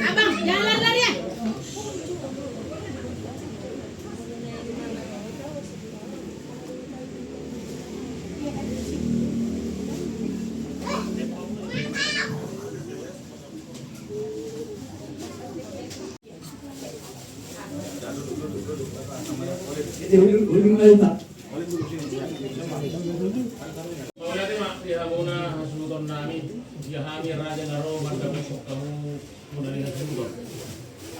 Abang, jangan lari-lari ya. Dati mak dia muna hasuton namin dia hamil raja naro marga besok kamu muna lihat hasuton.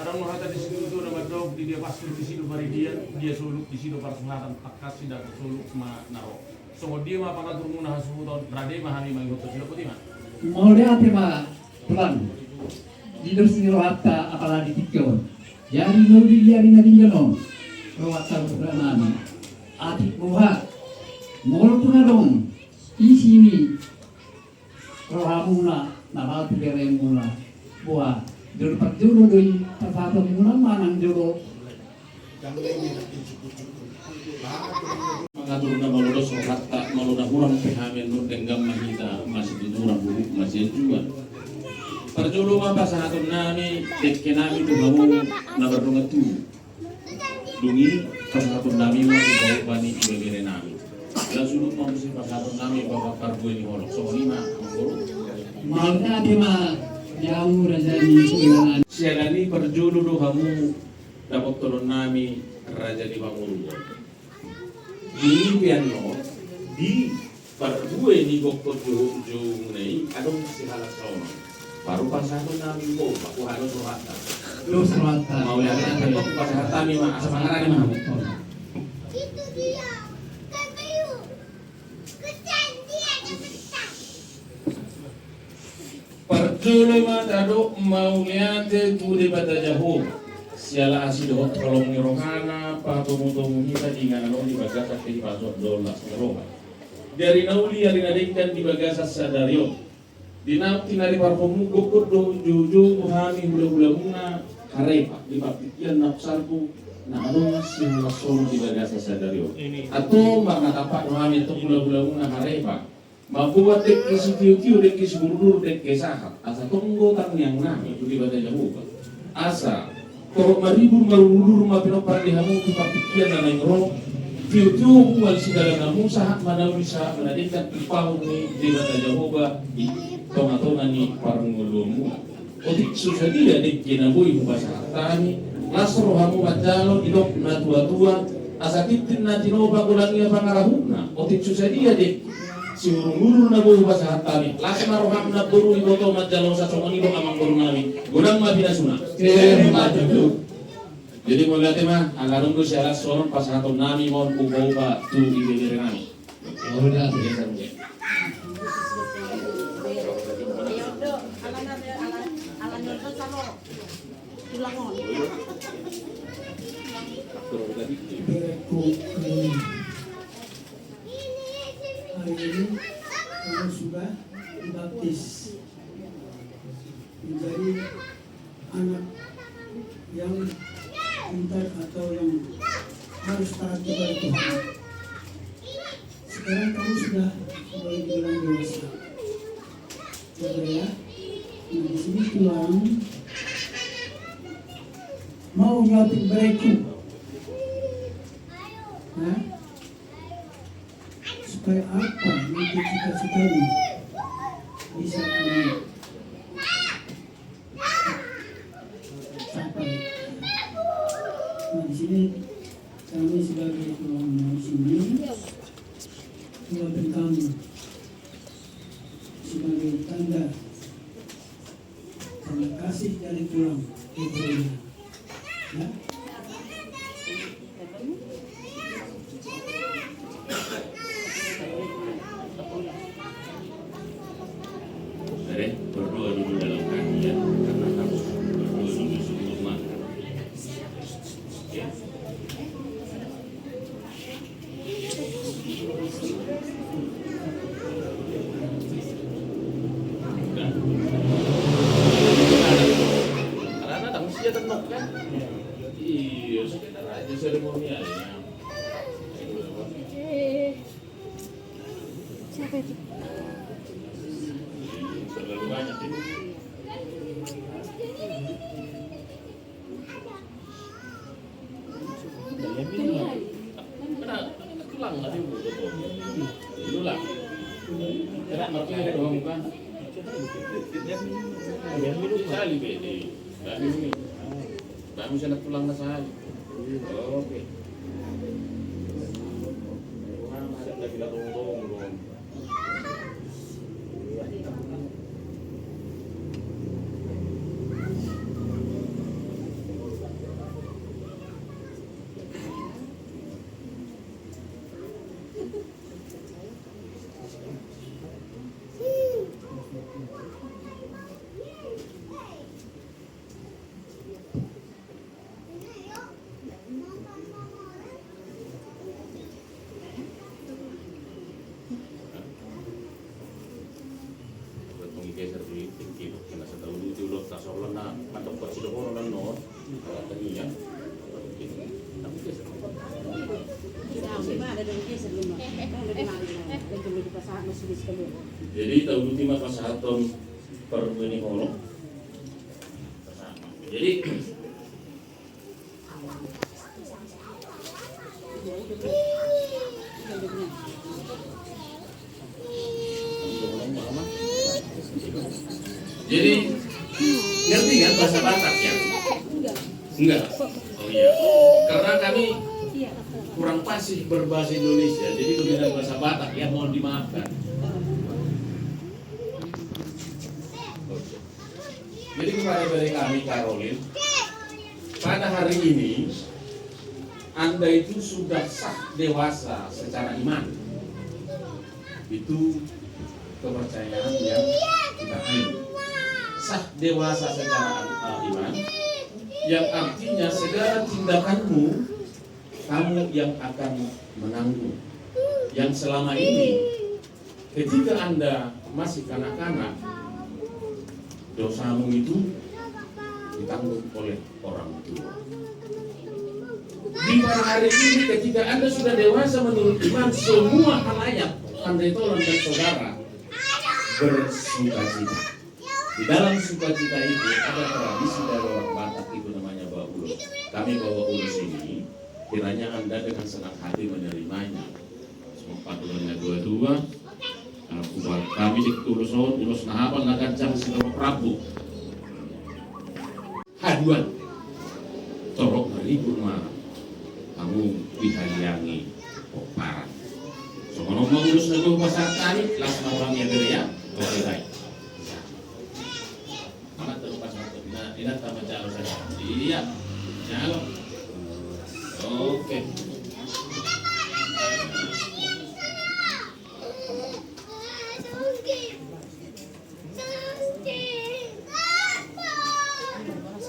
Ada mau hata di situ tu nama dog di dia pasti di situ dia suluk di situ para selatan akas tidak suluk ma naro. So dia mah pangatur muna hasuton rade mah hami mah goto sila putih mah. Mau lihat mah pelan. Di sini rohata apalagi tikon. Jadi nuri dia ringan jono. Rohata berana. Adik roha. Mol puna dong. Di sini rohamuna naratu beremuna. Buah juru perjuru doi pasatu muna manang juru. Mengatur nama lolos rohata maludah kurang pehamen nur denggam mahita masih dijurang buruk masih juga. Perjulu mah pasahatun nami dekke nami tu bawu nabardunga tu dungi pasahatun nami mah tu bawu bani ibebere nami dan sulut mah mesti pasahatun nami bawa karbu ini holok so lima amguru Malnya mah jamu raja di kuilangan. siagani perjulu do kamu dapat tolong nami raja di banguru ini piano di perbu ini gokto jung nei adong si halas sono baru pasahun nami mo aku harus rohata Terus rohata. mau lihat apa pasahun nami mah asa mangarani mah Itu dia. Kan bayu. Kecan dia ada kecan. perjulu mah tado mau lihat tu di bata jauh siala asih doh tolong ngirohana pa tumu kita ingana no di bagasa di pasok dola ngiroha dari nauli yang dinadikan di bagasa sadario Dina tinari parfomu gokor do juju muhami hula-hula muna harepa di papikian nafsarku na ano si solo di bagasa sadario atau makna tapak muhami itu hula-hula muna harepa mabuat dek kisi kiu-kiu dek kisi burdur dek kesahat asa tonggo tang yang nami itu di bagasa jauh asa korok maribur marundur mapinopar di hamu di papikian na nangro kiu-kiu wal sigala namu sahat manawi sa manadikan ipahun ni di bagasa jauh tonga-tonga ni parang ngulumu otik susadia dik kinabuhi bahasa tani lasro hamu majalo idok na tua-tua asatitin na tinoba kulangi pangarahuna otik susadia dik si urung-urung na buhi bahasa tani lasa maroham na buru iboto majalo sa songon idok amang buru nami gunang mabinasuna jadi mau lihat mah agarung do sialas soron pasahaton nami mon kubo ba tu ibebere nami Udah. Hari ini kamu sudah dibaptis menjadi anak yang pintar atau yang harus taat kepada Tuhan. Sekarang kamu sudah boleh dibilang dewasa. Coba ya. Nah, di sini Tuhan mau nyuapin bereku. Nah, supaya apa nanti cita-citamu bisa kamu capai. Nah, di sini kami sebagai tuan di sini nyuapin kamu sebagai tanda kasih dari Tuhan kepada ya. Berdoa dulu dalam kajian karena harus berdoa dulu sebelum makan. Ya. Sali pwede. Dami siya nagtulang na sali. Okay. Ada lagi tunggu. Geser dulu tinggi, karena setahun itu lo tak soal na mantap kok sudah orang nor, tadi ya, tapi geser. Jadi tahun itu mah pas haton per ini orang, jadi Jadi ngerti kan bahasa Batak ya? Enggak. Oh iya. Karena kami kurang fasih berbahasa Indonesia, jadi dominan bahasa Batak ya, mohon dimaafkan. Jadi kepada dari kami Karolin, pada hari ini Anda itu sudah sah dewasa secara iman. Itu kepercayaan yang kita anut. Sah dewasa secara iman, yang artinya segala tindakanmu kamu yang akan menanggung. Yang selama ini ketika Anda masih kanak-kanak, dosamu itu ditanggung oleh orang tua. Di pada hari ini ketika Anda sudah dewasa menurut iman, semua halayak Anda tolong dan saudara bersukacita. Di dalam sukacita itu ada tradisi dari orang Batak, itu namanya bawa ulus. Kami bawa ulus ini, kiranya Anda dengan senang hati menerimanya. Sempat ulunnya dua-dua, buat kami di ulus nahapan nagancang sinoro Prabu. Haduan, torok ngeribu mah, kamu dihaliangi kok parah. So ngomong ulus nego pasar tani, langsung orangnya dari ya, oke baik. Tidak sama jauh saja. Iya, jauh. Oke.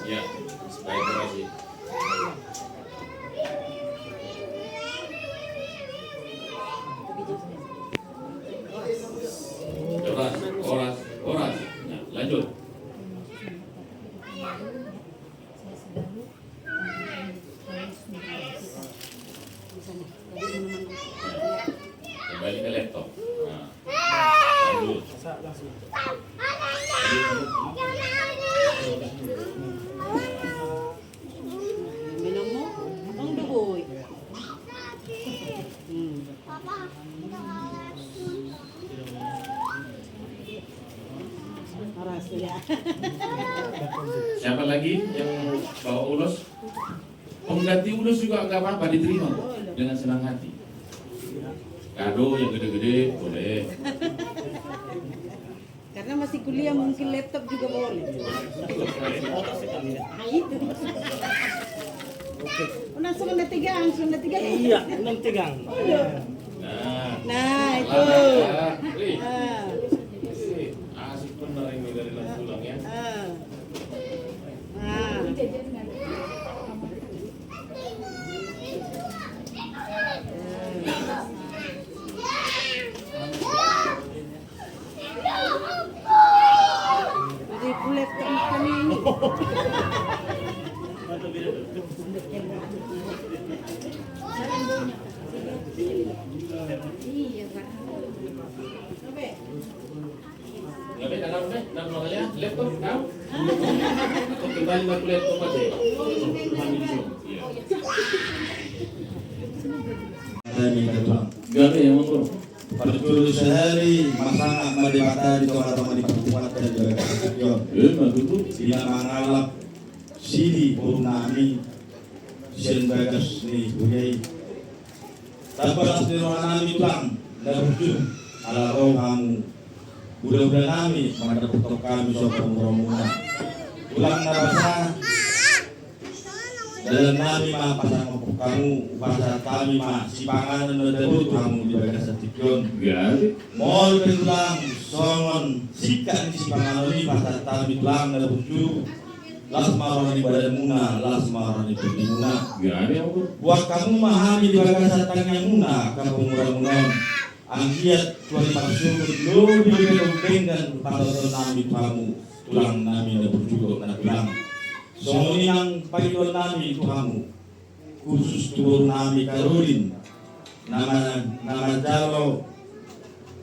Ya, baik, terima kasih. Oras. Nah, lanjut. Kembali ke laptop. Nah, lanjut. Minum mo? Ang dugoy. Aras ya. Siapa lagi yang bawa ulos? Pengganti ulos juga nggak apa-apa, diterima dengan senang hati. Kado yang gede-gede boleh. Karena masih kuliah mungkin laptop juga boleh. Ah, itu. Unang sunod tigang. Iya, enam tigang. Nah, itu. Asik bener ini dari pulang ya. Jadi laptop kami ini. Iya, Pak. Tapi dalam namanya laptop kau? Kembali ke laptop aja. Gabi yang mengurus. Betul sehari masalah madebata di kamar teman di tempat dan Matutu. Sila mangalap sili Purnami Sian Bagas ni Buyay. Tapos niruan namin lang nabudyo alaraw kamu. Bulan-bulan namin magdaputok kami sa pamuramungan. Ulang nabasa dalam namin mapasama po kamu upasa kami sipangan na dabut kamu di Bagas sa Tikyon. Gabi. Mall lang songon sikat ni sipangan ni pasal kami lang na dabutyo. Las marah ni badan muna, las marah ni pergi muna. Gabi ako. Buat kamu mahami di Bagas sa Tangyang muna kamu murah-murah. Ang giat tuan maksud lebih berbengan pada namin kamu tulang namin na berjugo na tulang. So yang pagituan namin kamu khusus turun namin karulin nama jalo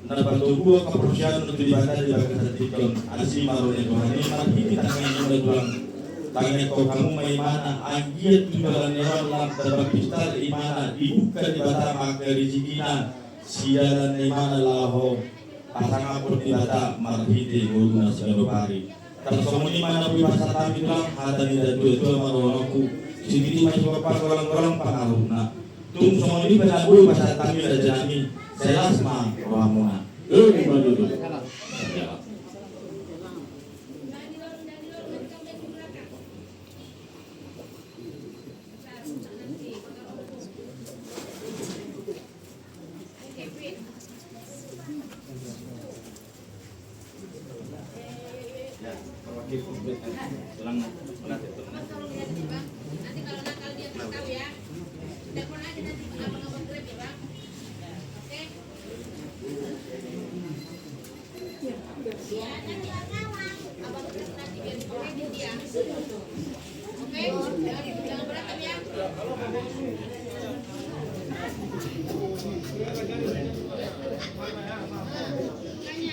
na patubuo kaprosyan untuk ibadah di Bagas sa Tikyon asli maron ito hani marhiti tangan yung tulang tangan ko kamu may mana ang giat tulang neron lang tabagpistal imana dibuka di bata magkarizikina siaran imana laho pasang apur di bata marhiti guluna sa pari. Kalau semua mana bahasa kami bilang ada di dua maroloku sedikit masih bapak orang-orang pengaruh nah tung semua ini benar bahasa kami ada jami saya asma ramuna. Matutu. Nanti kalau nakal dia tak tahu ya. Telepon aja nanti abang-abang Grab ya bang. Oke. Iya nanti abang Grab nanti biar dikorekin dia. Oke. Jangan berantem ya.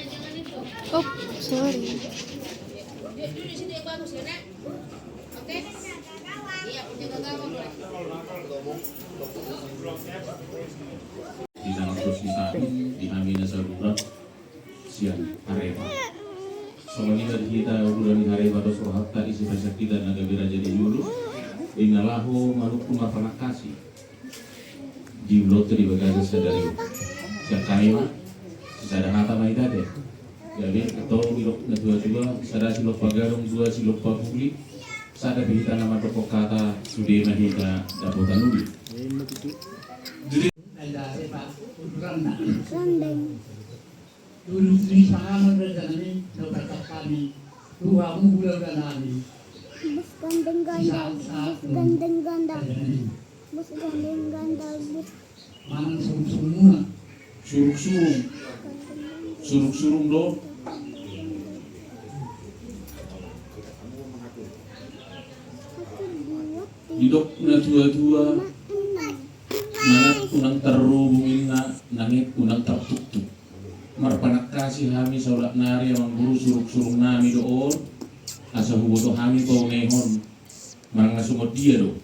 Jangan itu. Oh, sorry. Dia di situ yang bagus ya nak. Oke. Iya penjaga gawang boleh. Di dalam posisi di Hamina Sarura siang Arema. Soalnya dari kita bulan Arema atau Sohata isi pasar kita naga biraja di dulu. Inalahu Maluku Mapanakasi. Di Blok di Bagas dari siang Kaima. Sada hata maidade. Jadi atau ilok nadua juga sada silok pagarong dua silok paguli. Sada bihita nama toko kata sudah mahita daputan ubi. Ay dari Pak Udrana. Randeng. Dulu sini sangat berjalan dapat kami dua bulan kami. Bus gandeng ganda. Bus gandeng ganda. Bus gandeng ganda. Bus Manang semua. Suruk-surung. Suruk-surung do. Hidup na tua-tua. Nangat unang terhubungin na nangit unang tertutup. Marpanak kasih kami saulat nari ang guru suruk-surung nami doon. Asa huboto kami po ngehon. Marang nasumot dia do.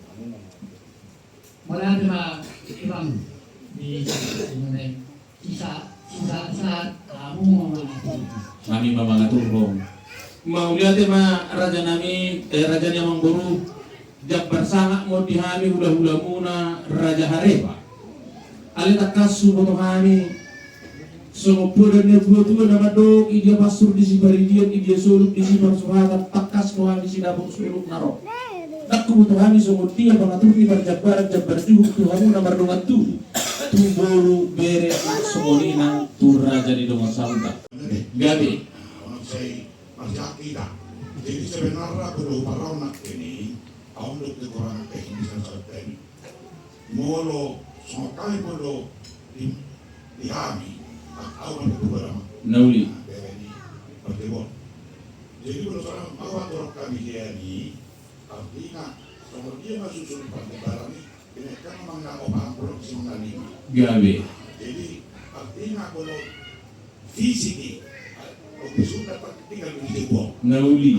Wala di ba ibang di isa kamu Kami mamangaturong. Mau lihat ma raja nami raja yang guru. Jabar sangat mau dihami hula-hula muna raja Harepa. Alita kasu boto kami. So puranya tua-tua nama dok idia pasur di sibaridian idia suluk di sibar suhata takas no kami sidapuk suluk naro. Tak butuh kami so dia pengatur di jabar juhuk Tuhan nama dongan tu. Tumbolu bere somolina tur raja di dongan sauta. Gabi. Saya masih tidak. Jadi sebenarnya perlu paranak ini. Untuk kekurangan teknis dan strategi, molo sokai molo dihami, awal berkurang. Nauli. Ini pertebon. Jadi kalau seorang awal orang kami ini, artinya kalau dia masuk surut pertempuran ini kan memang nggak opang produksi mengalami. Gabi. Jadi artinya kalau fisik, kalau sudah tinggal di bawah. Nauli.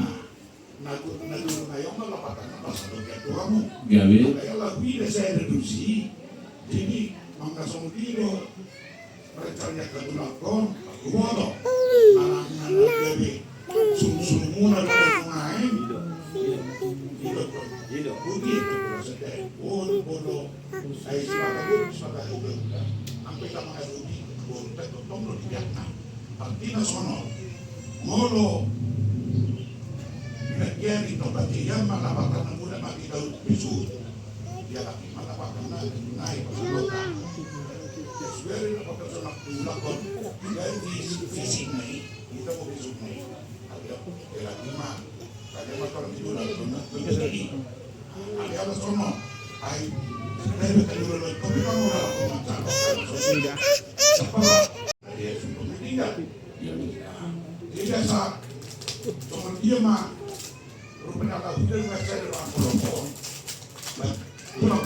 Nagu ngayon malapatan na sa lugar kamu. Gabi. Kaya labi na saya reduksi. Jadi mga sumutino mereka katulad ko, ako ano, gabi. Sumuna Ay simakagod, simakagod. Ang pinamangagudi, bontet, totong diyak na. Pagtina sono, molo, pinagyan ito, pati yan malapatan ng mula makitaw piso. Yan ang malapatan na ipasagota. Swere na pagkasanak tulakon, dahil fisik na kita mo pisok na kaya lima, kaya matarang tulak ito na tulagi. Ang alas sono, ay dahil kaluloy, kami pa mula ako ng tanong. Sa para, dahil yung pumitigan. Tidak sa soal dia mah rupanya kalau dia nggak sadar orang pulang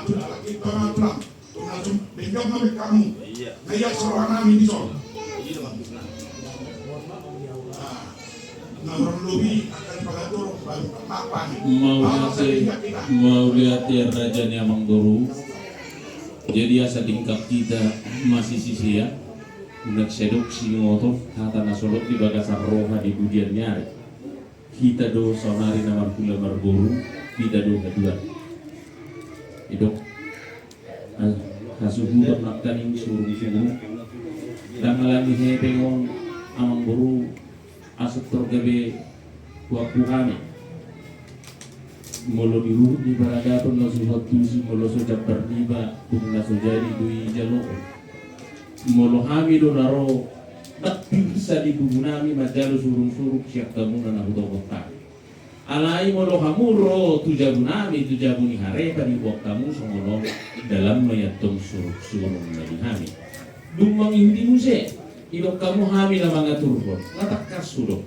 pulang lagi pulang langsung pinjam nama kamu kayak seorang kami di sol nomor lebih akan pengatur mapan mau lihat ya Raja Niamang Guru. Jadi asa tingkap kita masih sisi ya. Nagsedok singoto kata nasolok di bagasan roha di budian nyari kita do sonari namar kula marguru kita do kedua idok hasuhudak naktaning suruh dan ngalami hepengong amang guru asap tergabe kuaku kami molo diruhut di baradaton nasuhat tusi molo sojak berniba kung nasojari dui jalo molo hami do naro tak bisa dibunami majalo surung-surung siap kamu na kota. Alai molo hamuro tujabunami tujabuni hareta di buak kamu semono dalam mayatong surung-surung dari hami. Dumang hindi muse idok kamu hami na mga turbo ngatak kasudo.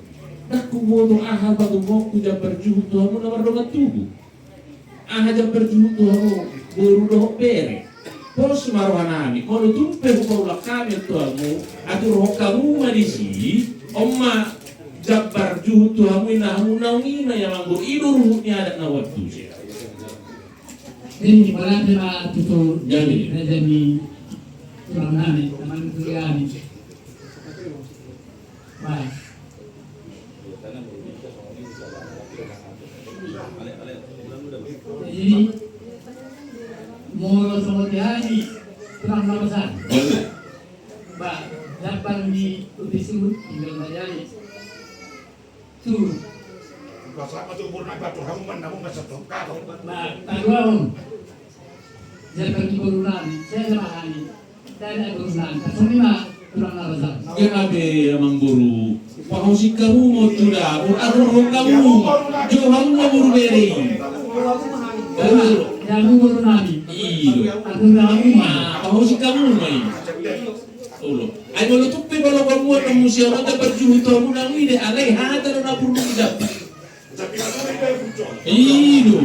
Dak kumoto aha patungok tujab berjuhut tuhamu na mardogat tubu. Aha jab berjuhut tuhamu buru dohok pere. Pos marwanami, kalau tumpe hukum kami tuamu, atau roh kamu madisi, omma jabar juhu tuamu inahu naungina yang manggur idur ruhnya ada nawat tuh. Ini malah tema tutur Jadi rezeki kurang nani, teman kuliah ni. Baik. Jadi mula semuanya kurang besar. Ba, dapat di disebut tinggal majali. Tu. Kasama tu purna batu kamu namun nggak satu kau. Ba, taruh. Dapat di bulan, saya sama ani. Dan bulan, tapi mah kurang besar. kenapa amang guru? Pahusik kamu mau tudah, aruh kamu, johan mau buru beri. Yang guru nabi. Iyo, Aku nabi mah. pahusik kamu main. Ulo, ay molo tupi kalau kamu ang musya mo dapat juhu kamu nang ide alay hata na purno dapat. Tapi kalau mereka muncul. Iyo.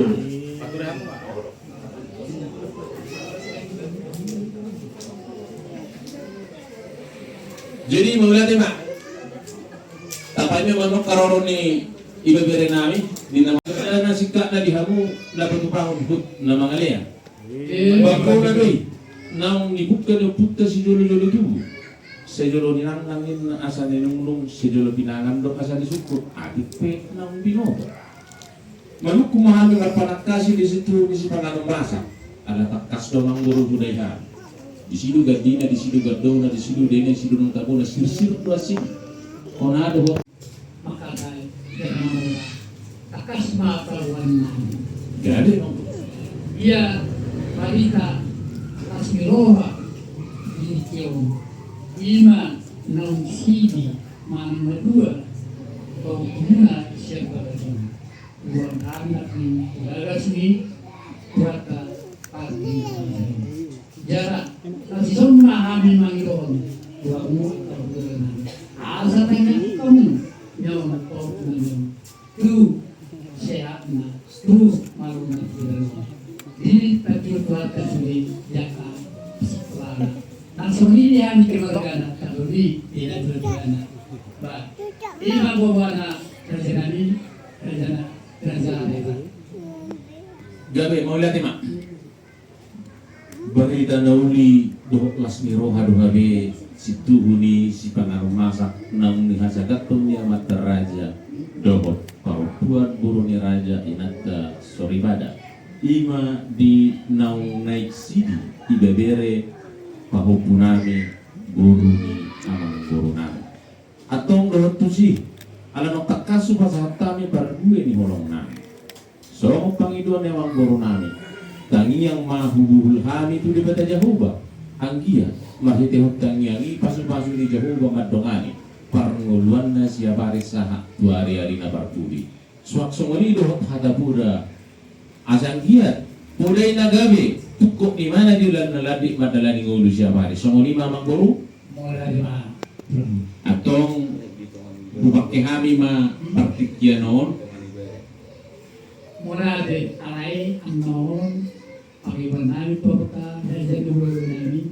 Jadi maulah mak. Tapanya manok karoron ni iba bere nami di nama na sikka na dihamu dapat upahon hut na mga leya. Bako na doy. Nang nibukka na putta si jolo-jolo tubo. Sa jolo ninangangin asa ninunglong si jolo pinangan do asa disukot. Adik pe nang binoto. Manuk kumahami ng panakasi di situ di si panganong rasa. Ada takas do mang guru budaya. Di situ gadina, di situ gadona, di situ dene, di situ nung tabona sir-sir do asin. Konado ho. Maka dahil dengan takas mapalawan namin. Gade. Ia balita Asmiroha Dikyo Ima Nong Sidi Mama dua Pemuna siapa lagi Uang anak ni Gagas ni Kuata Pagi Jarak Nasi semua kami mangiron Uangmu Terbulan Asa tanya kamu Nyom Pemuna Tu Sehatna Tu Malumna Terbulan Ini bagi keluarga sendiri jaka sekolah. Langsung ini yang keluarga kalau di tidak keluarga. Bah, ini bawa kerjaan ini kerjaan itu. Gabe mau lihat mak. Berita nauli dohok lasmiro hadu gabe situ huni si pangaruh masak namun dihasagat punya mata raja dohok perempuan buruni raja inata soribada. ima di naung naik sidi ibebere pahupunami guru ni amang guru nami atong dohot tusi ala no takasu pasatami bardue ni holong nami so pangiduan emang guru nami tangi yang mahubuhul hami tu di bata Jahuba anggia mahitehot tangiangi pasu-pasu di Jahuba madongani parnguluan na siya baris saha dua hari na barbudi suak songoli dohot hadapuda asang giat mulai nagabi tukok di mana di ulan naladik madalani ngulu siya baris songoli mamang guru mulai lima atong bupake kami ma partikya noon mula de alay ang noon pakiwan namin po ka dahil sa dulo namin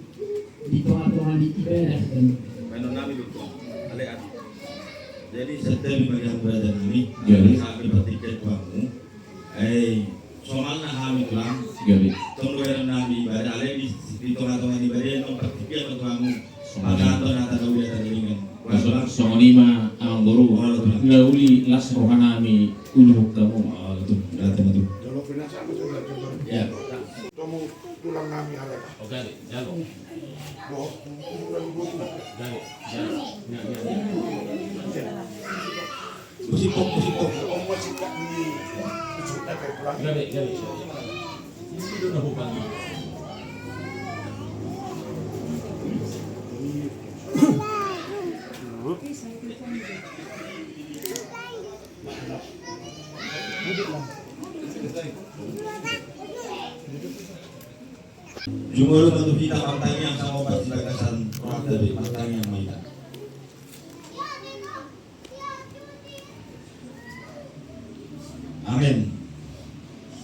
dito ato ang iberas dan Menon namin dito. Aliat. Jadi setiap bagian berada ini, Jadi. kami petiket kamu, soal na kami tulang, gabi tunggu nabi ibadah, alai di tengah-tengah ibadah, non petiket kamu, pagato na tahu dia terdingan. songoli ma amang guru ngauli las rohanami uluh kamu Itu datang itu. Kalau binasa aku sudah coba. Ya. Kamu tulang kami ada. oke jalo Loh, bukan buku. Musipok. Kamu masih tak di sudah kayak pulang. gabi itu na hupang Jumlah bentuk kita partainya yang sama pasti bagasan orang dari partainya yang mainan. Amin.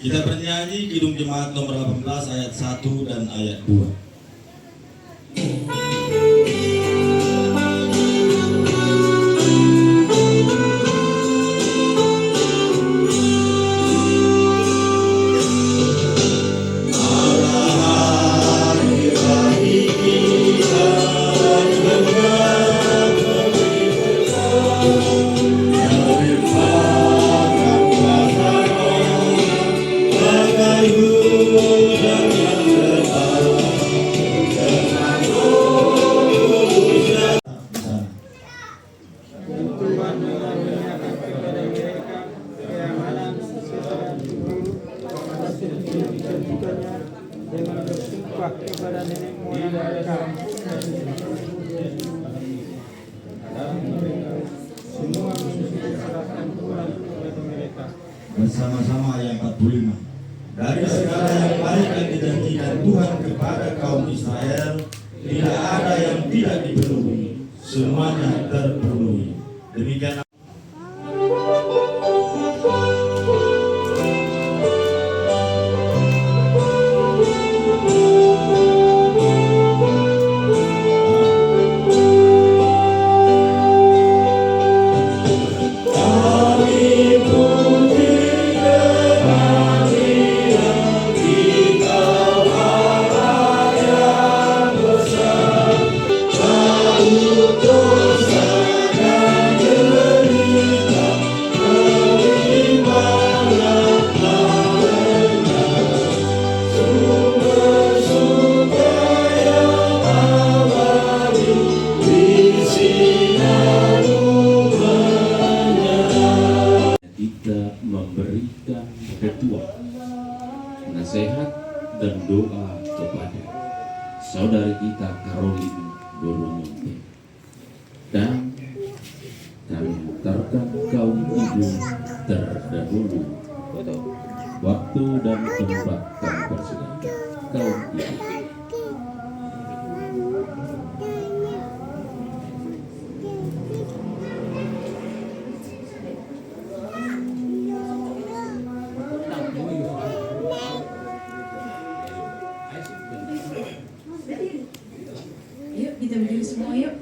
Kita bernyanyi Kidung Jemaat nomor 18 ayat 1 dan ayat 2. dengan bersumpah kepada nenek moyang mereka semua mesti diserahkan Tuhan kepada mereka. Bersama-sama ayat 45. Dari segala yang baik yang dijanjikan Tuhan kepada kaum Israel, tidak ada yang tidak dipenuhi, semuanya terpenuhi. Demikian kita memberikan petua, nasihat dan doa kepada saudari kita Caroline Boronyonte dan kami hantarkan kaum ibu terdahulu waktu dan tempat kami persediakan kaum ibu. Yuk kita berdiri semua yuk.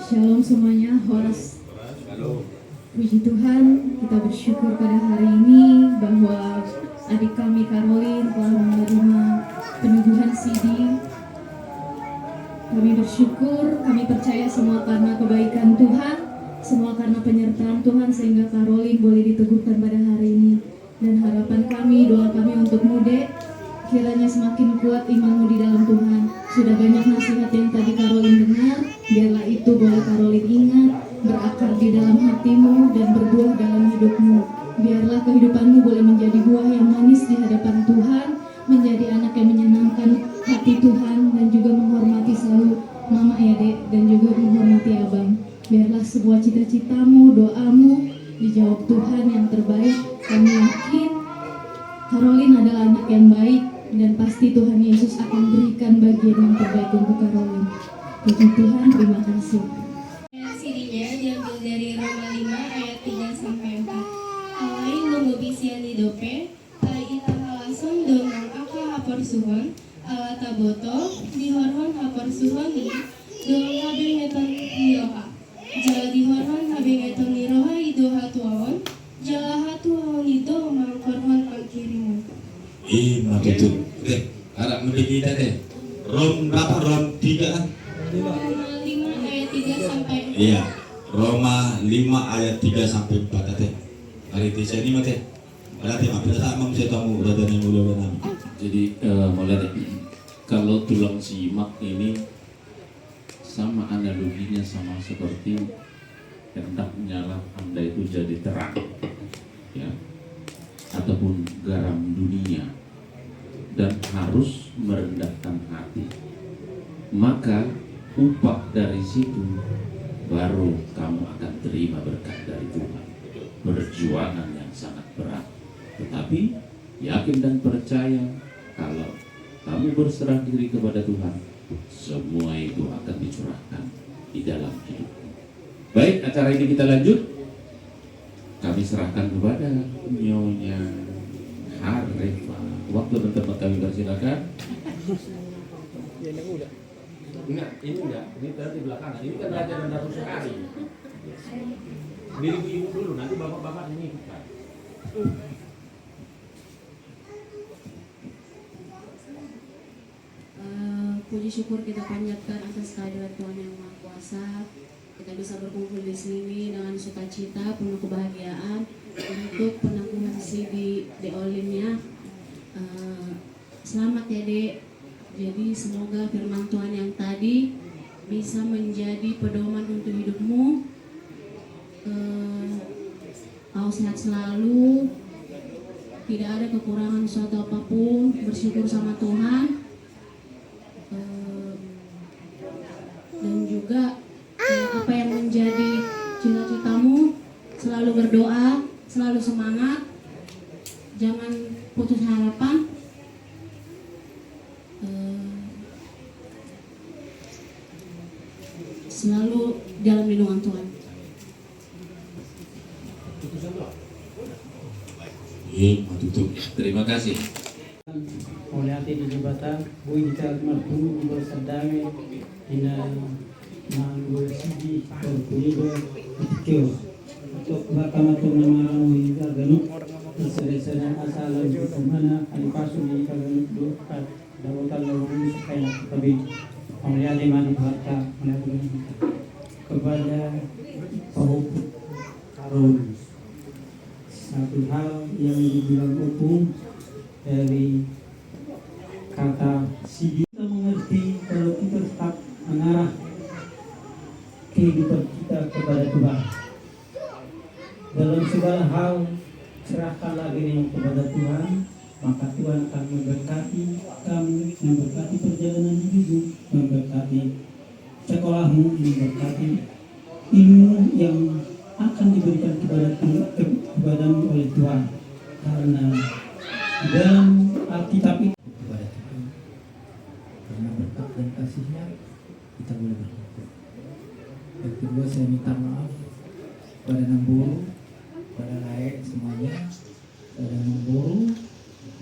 Shalom semuanya, Horas. Puji Tuhan, kita bersyukur pada hari ini bahwa adik kami Caroline telah menerima peneguhan CD. Kami bersyukur, kami percaya semua karena kebaikan Tuhan, semua karena penyertaan Tuhan sehingga Caroline boleh diteguhkan pada hari ini. Dan harapan kami, doa kami untuk Mude, kiranya semakin kuat imanmu di dalam Tuhan. Sudah banyak nasihat yang tadi Caroline dengar, biarlah itu boleh Caroline ingat, berakar di dalam hatimu dan berbuah dalam hidupmu. Biarlah kehidupanmu boleh menjadi buah yang manis di hadapan Tuhan, menjadi anak yang menyenangkan hati Tuhan dan juga menghormati selalu Mama ya Dek, dan juga menghormati Abang. Biarlah sebuah cita-citamu, doamu dijawab Tuhan yang terbaik. Kami yakin Caroline adalah anak yang baik dan pasti Tuhan Yesus akan berikan bagian yang terbaik untuk Caroline. Puji Tuhan, terima kasih. CD-nya diambil dari Roma 5 ayat 3-4. Alain lumubisian hidope, tai itaha langsung donang aka hapor suhon, ala taboto, dihorhon hapor suhoni, doang habing eton niroha. Jala dihorhon habing eton niroha idoha tuawon, jala hatuawon ido mangkorhon angkirimu. Betul. Harap lebih kita deh. Rom berapa? Rom 3. Roma 5 ayat 3-4. Iya. Roma 5 ayat 3-4 teh. Hari ini mah teh. Berarti apa sama saya tamu udah dari mulai nami. Jadi mulai kalau tulang simak ini sama analoginya sama seperti hendak nyala Anda itu jadi terang, ya, ataupun garam dunia, dan harus merendahkan hati. Maka upah dari situ baru kamu akan terima berkat dari Tuhan. Perjuangan yang sangat berat, tetapi yakin dan percaya kalau kamu berserah diri kepada Tuhan, semua itu akan dicurahkan di dalam hidupmu. Baik, acara ini kita lanjut. Kami serahkan kepada Nyonya Harefa. Waktu dan tempat kami persilakan. Enggak, ini enggak. Ini di belakangan. Ini kan raja dan ratu sekali. Diri ibu dulu, nanti bapak-bapak ini ikutkan. Puji syukur kita panjatkan atas kehadiran Tuhan yang Maha Kuasa. Kita bisa berkumpul di sini dengan sukacita, penuh kebahagiaan untuk penangguhan CD Deolinnya. Selamat ya Dek. Jadi semoga firman Tuhan yang tadi bisa menjadi pedoman untuk hidupmu. Kau sehat selalu, tidak ada kekurangan suatu apapun, bersyukur sama Tuhan. Dan juga apa yang menjadi cita-citamu, selalu berdoa, selalu semangat, jangan putus harapan. Selalu dalam lindungan Tuhan. Terima kasih. Oleh hati di jembatan, bui kita martu bersadame ina manggul sidi berkuligo kyo untuk bakama tu nama mui ganuk sedang asal di mana alipasu di ganuk do dawotan lawan sekali tapi oleh hati mani harta kepada Paul Karol. Satu hal yang dibilang hukum dari kata sidi, kita mengerti kalau kita tetap mengarah kehidupan kita kepada Tuhan. Dalam segala hal serahkanlah diri kepada Tuhan, maka Tuhan akan memberkati kamu, memberkati perjalanan hidupmu, memberkati sekolahmu, memberkati ilmu yang akan diberikan kepadamu oleh Tuhan. Karena di dalam Alkitab itu kepada Tuhan, karena berkat dan kasih-Nya kita boleh bersyukur. Yang kedua, saya minta maaf pada Namburu, pada Laek semuanya, pada Namburu,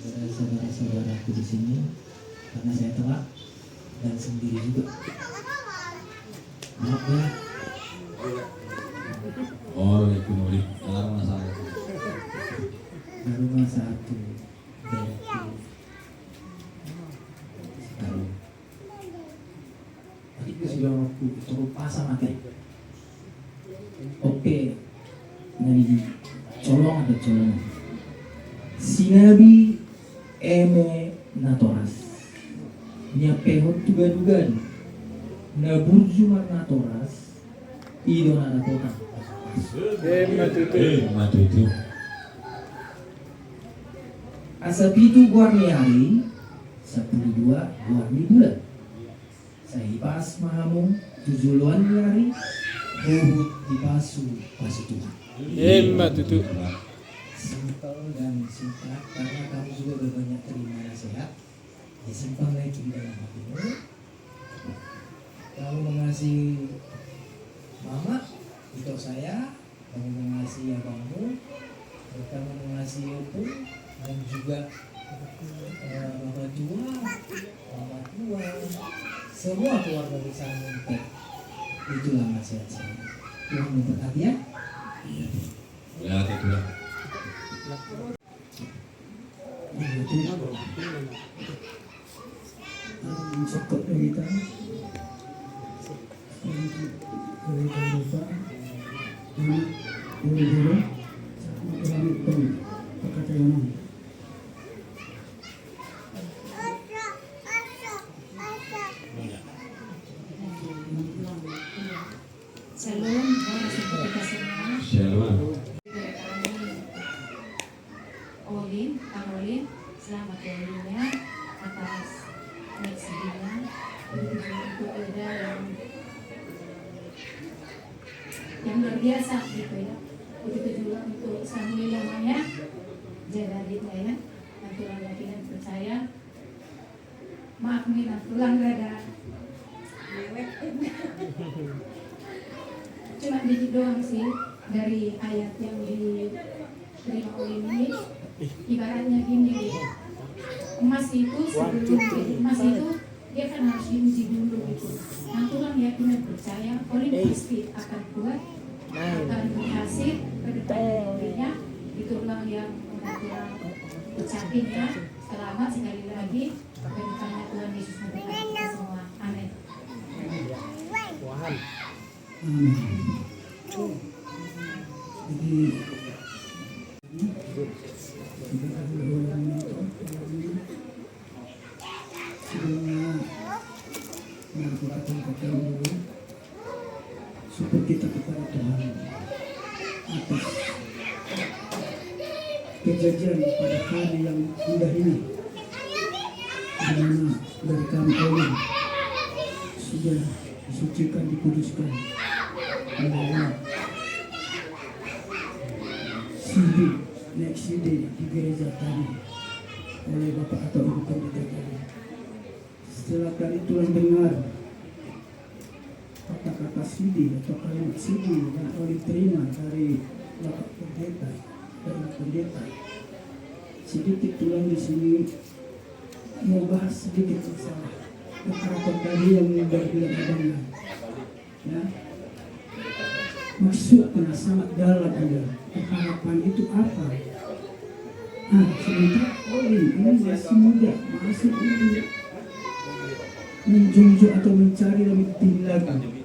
pada saudara-saudaraku di sini, karena saya telat dan sendiri juga. Maaf ya, aku terlupa sama teh. Oke, dari colong ada colong. Sinabi eme natoras. Nya pehot tugan-tugan. Na burju natoras. Ido natona. Matutu. Asa pitu warni hari, 12 warni bulan. Sahipas mahamu 7 warni hari, ruhut dipasu pasu Tuhan. Matutu. Simpel dan singkat karena kamu juga berbanyak terima nasihat. Disimpan lagi di dalam hatimu. Kamu mengasihi mama, itu saya. Kamu mengasihi abangmu, kamu mengasihi opung, dan juga bapak tua, mama tua, semua keluarga besar Muntek. Itulah nasihat saya. Tuhan memberkati ya. Ya, Tuhan. Cukup dari kita. Kita lupa. Dulu. Shalom, kita semua. Shalom. Olin, Karolin, selamat ya atas rezekinya untuk ada yang luar biasa gitu ya. Begitu juga untuk Samuel namanya jaga kita ya. Nanti lagi dan percaya. Maaf nih, pulang rada lewat. Cuma dikit doang sih dari ayat yang diterima oleh ini. Ibaratnya gini, emas itu sebelum jadi emas itu dia kan harus diuji dulu gitu. Nah Tuhan yakin dan percaya, oleh pasti akan kuat, akan berhasil ke depannya. Itulah yang Tuhan ucapin ya. Selamat sekali lagi berkatnya Tuhan Yesus memberkati kita semua. Amin. Jadi syukur kita kepada Tuhan atas kejadian pada hari yang indah ini, di mana dari kami oleh sudah disucikan, dikuduskan dalam next CD di gereja tadi oleh Bapak atau Ibu Pendeta tadi. Setelah kali Tuhan dengar kata-kata CD atau kalimat CD yang oleh terima dari Bapak Pendeta dan Ibu Pendeta, sedikit Tuhan di sini mau bahas sedikit masalah harapan tadi yang berbilang adanya. Ya, maksudnya sangat dalam aja. Harapan itu apa? Sementara Olin ini masih muda, masih ingin menjunjung atau mencari lebih tinggi lagi,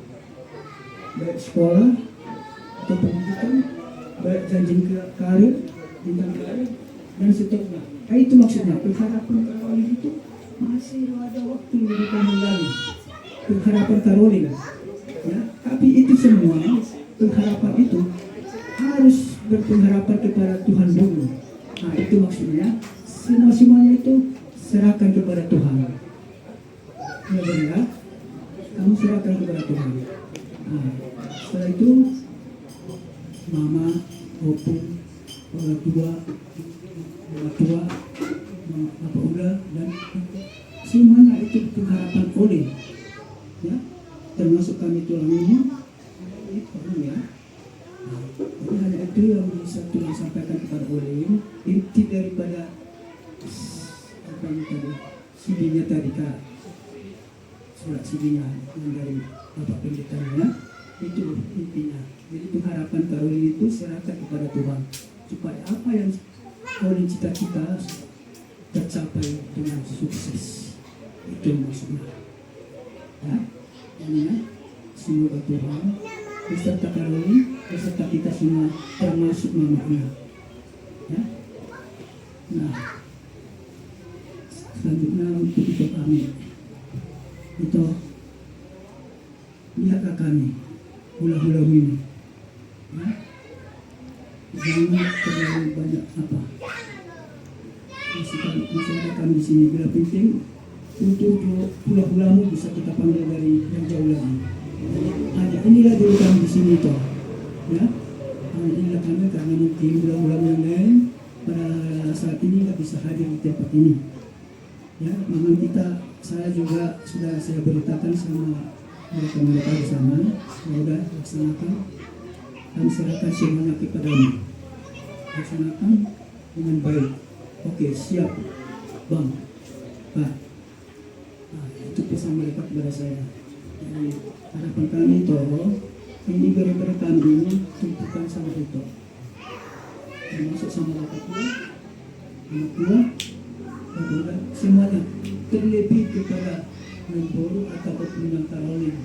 baik sekolah atau pendidikan, baik janji karir, bintang karir, dan seterusnya. Itu maksudnya pengharapan Karolin itu masih ada waktu lebih panjang lagi. Pengharapan Karolin, ya. Tapi itu semua pengharapan itu harus berpengharapan kepada Tuhan dulu. Nah itu maksudnya semuanya itu serahkan kepada Tuhan. Ya benar, kamu serahkan kepada Tuhan. Nah, setelah itu mama, opung, orang tua, bapak udah dan semuanya itu pengharapan oleh, ya, termasuk kami tulang ini, ya. Jadi hanya itu yang bisa Tuhan sampaikan kepada oleh inti daripada apa yang tadi CD-nya tadi Kak, surat CD-nya yang dari Bapak Pendetanya itu intinya. Jadi pengharapan Karolin itu serahkan kepada Tuhan supaya apa yang Karolin cita-cita tercapai dengan sukses. Itu maksudnya. Ya, ini ya. semoga Tuhan beserta Karolin, beserta kita semua termasuk mamanya. Ya. Nah, selanjutnya untuk ikut kami itu lihatlah kami hula-hula ini, ya. Jangan terlalu banyak apa. Masih ada kami di sini. Bila penting untuk hula-hulamu bisa kita panggil dari yang jauh lagi. Hanya inilah dulu kami di sini toh, ya. Hanya inilah kami karena mungkin hula-hula yang lain pada saat ini nggak bisa hadir di tempat ini. Ya, memang saya juga sudah saya beritakan sama mereka di sana, sudah laksanakan dan serahkan semuanya kepadamu. Laksanakan dengan baik. Oke, siap, Bang. Nah, itu pesan mereka kepada saya. Jadi harapan kami toh ini gara-gara kami ini tuntutan sama itu, termasuk sama bapak tua, anak tua, dan semuanya terlebih kepada Menpora ataupun yang Karolin.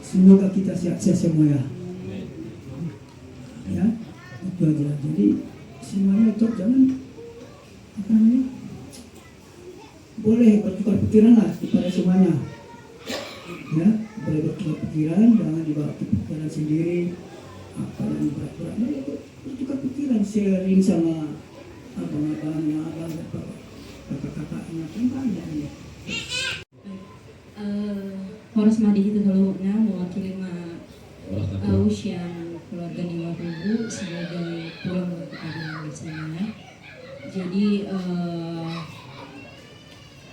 Semoga kita sehat-sehat semua ya. Ya, itu aja. Jadi semuanya itu jangan apa namanya, boleh bertukar pikiran lah kepada semuanya. Ya, boleh bertukar pikiran, jangan dibawa ke pikiran sendiri. Apa yang berat-berat, bertukar pikiran, sharing sama abang-abangnya, kakak-kakaknya, kan banyak ya. Horas Madi itu Teluknya mewakili Aus yang keluarga Nima Rubu sebagai pulang kepada di sana. Jadi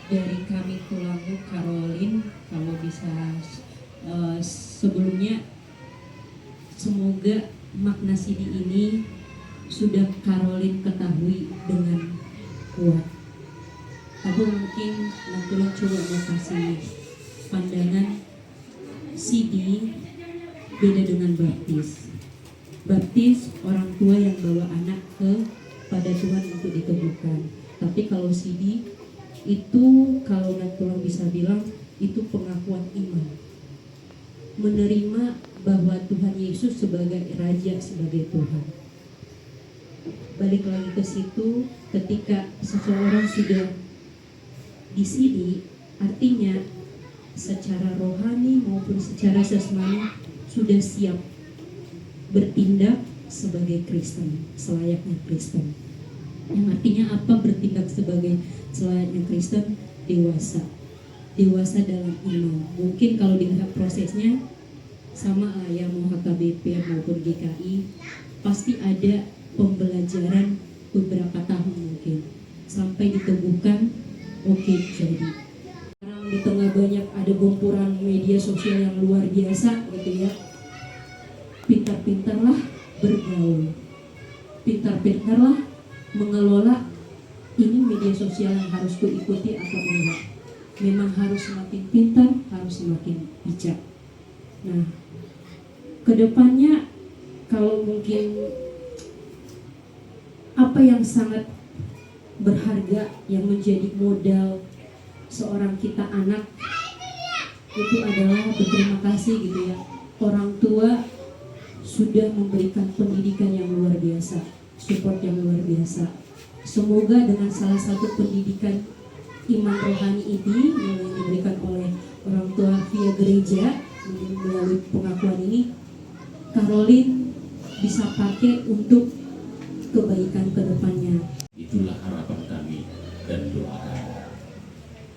dari kami pulang Karolin, kalau bisa sebelumnya semoga makna CD ini sudah Karolin ketahui dengan kuat. Aku mungkin nanti coba mau kasih pandangan CD beda dengan baptis. Baptis orang tua yang bawa anak pada Tuhan untuk diteguhkan. Tapi kalau CD itu kalau Tuhan bisa bilang itu pengakuan iman. Menerima bahwa Tuhan Yesus sebagai Raja, sebagai Tuhan. Balik lagi ke situ, ketika seseorang sudah di CD, artinya secara rohani maupun secara jasmani sudah siap bertindak sebagai Kristen, selayaknya Kristen. Yang artinya apa bertindak sebagai selayaknya Kristen? Dewasa. Dewasa dalam iman. Mungkin kalau dilihat prosesnya sama lah ya, mau HKBP maupun GKI, pasti ada pembelajaran beberapa tahun mungkin sampai diteguhkan. Oke, jadi sekarang di tengah banyak ada gempuran media sosial yang luar biasa gitu ya, pintar-pintarlah bergaul, pintar-pintarlah mengelola ini media sosial yang harus kuikuti atau enggak. Memang harus semakin pintar, harus semakin bijak. Nah, kedepannya kalau mungkin apa yang sangat berharga yang menjadi modal seorang kita anak itu adalah berterima kasih gitu ya, orang tua sudah memberikan pendidikan yang luar biasa, support yang luar biasa. Semoga dengan salah satu pendidikan iman rohani ini yang diberikan oleh orang tua via gereja melalui pengakuan ini, Karolin bisa pakai untuk kebaikan kedepannya. Itulah harapan kami dan doa kami.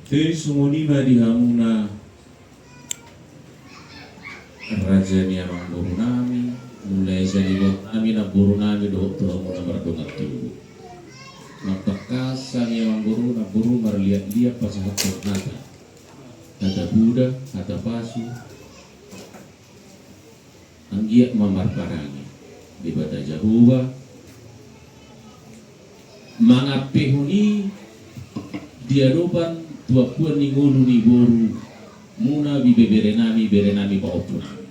Teri sumuni dihamuna Raja niamang buru nami, mulai jadi nami na buru nami do Tuhan muna berdongat tubuh. Mapakasa niamang buru marliat-liat pasahat nata. Kata Buddha, kata Pasu, anggiat mamar parangi di bata Jahuba. Mga pehuni diadoban tua puan ni ngulu ni boru muna bibebere nami baotu nami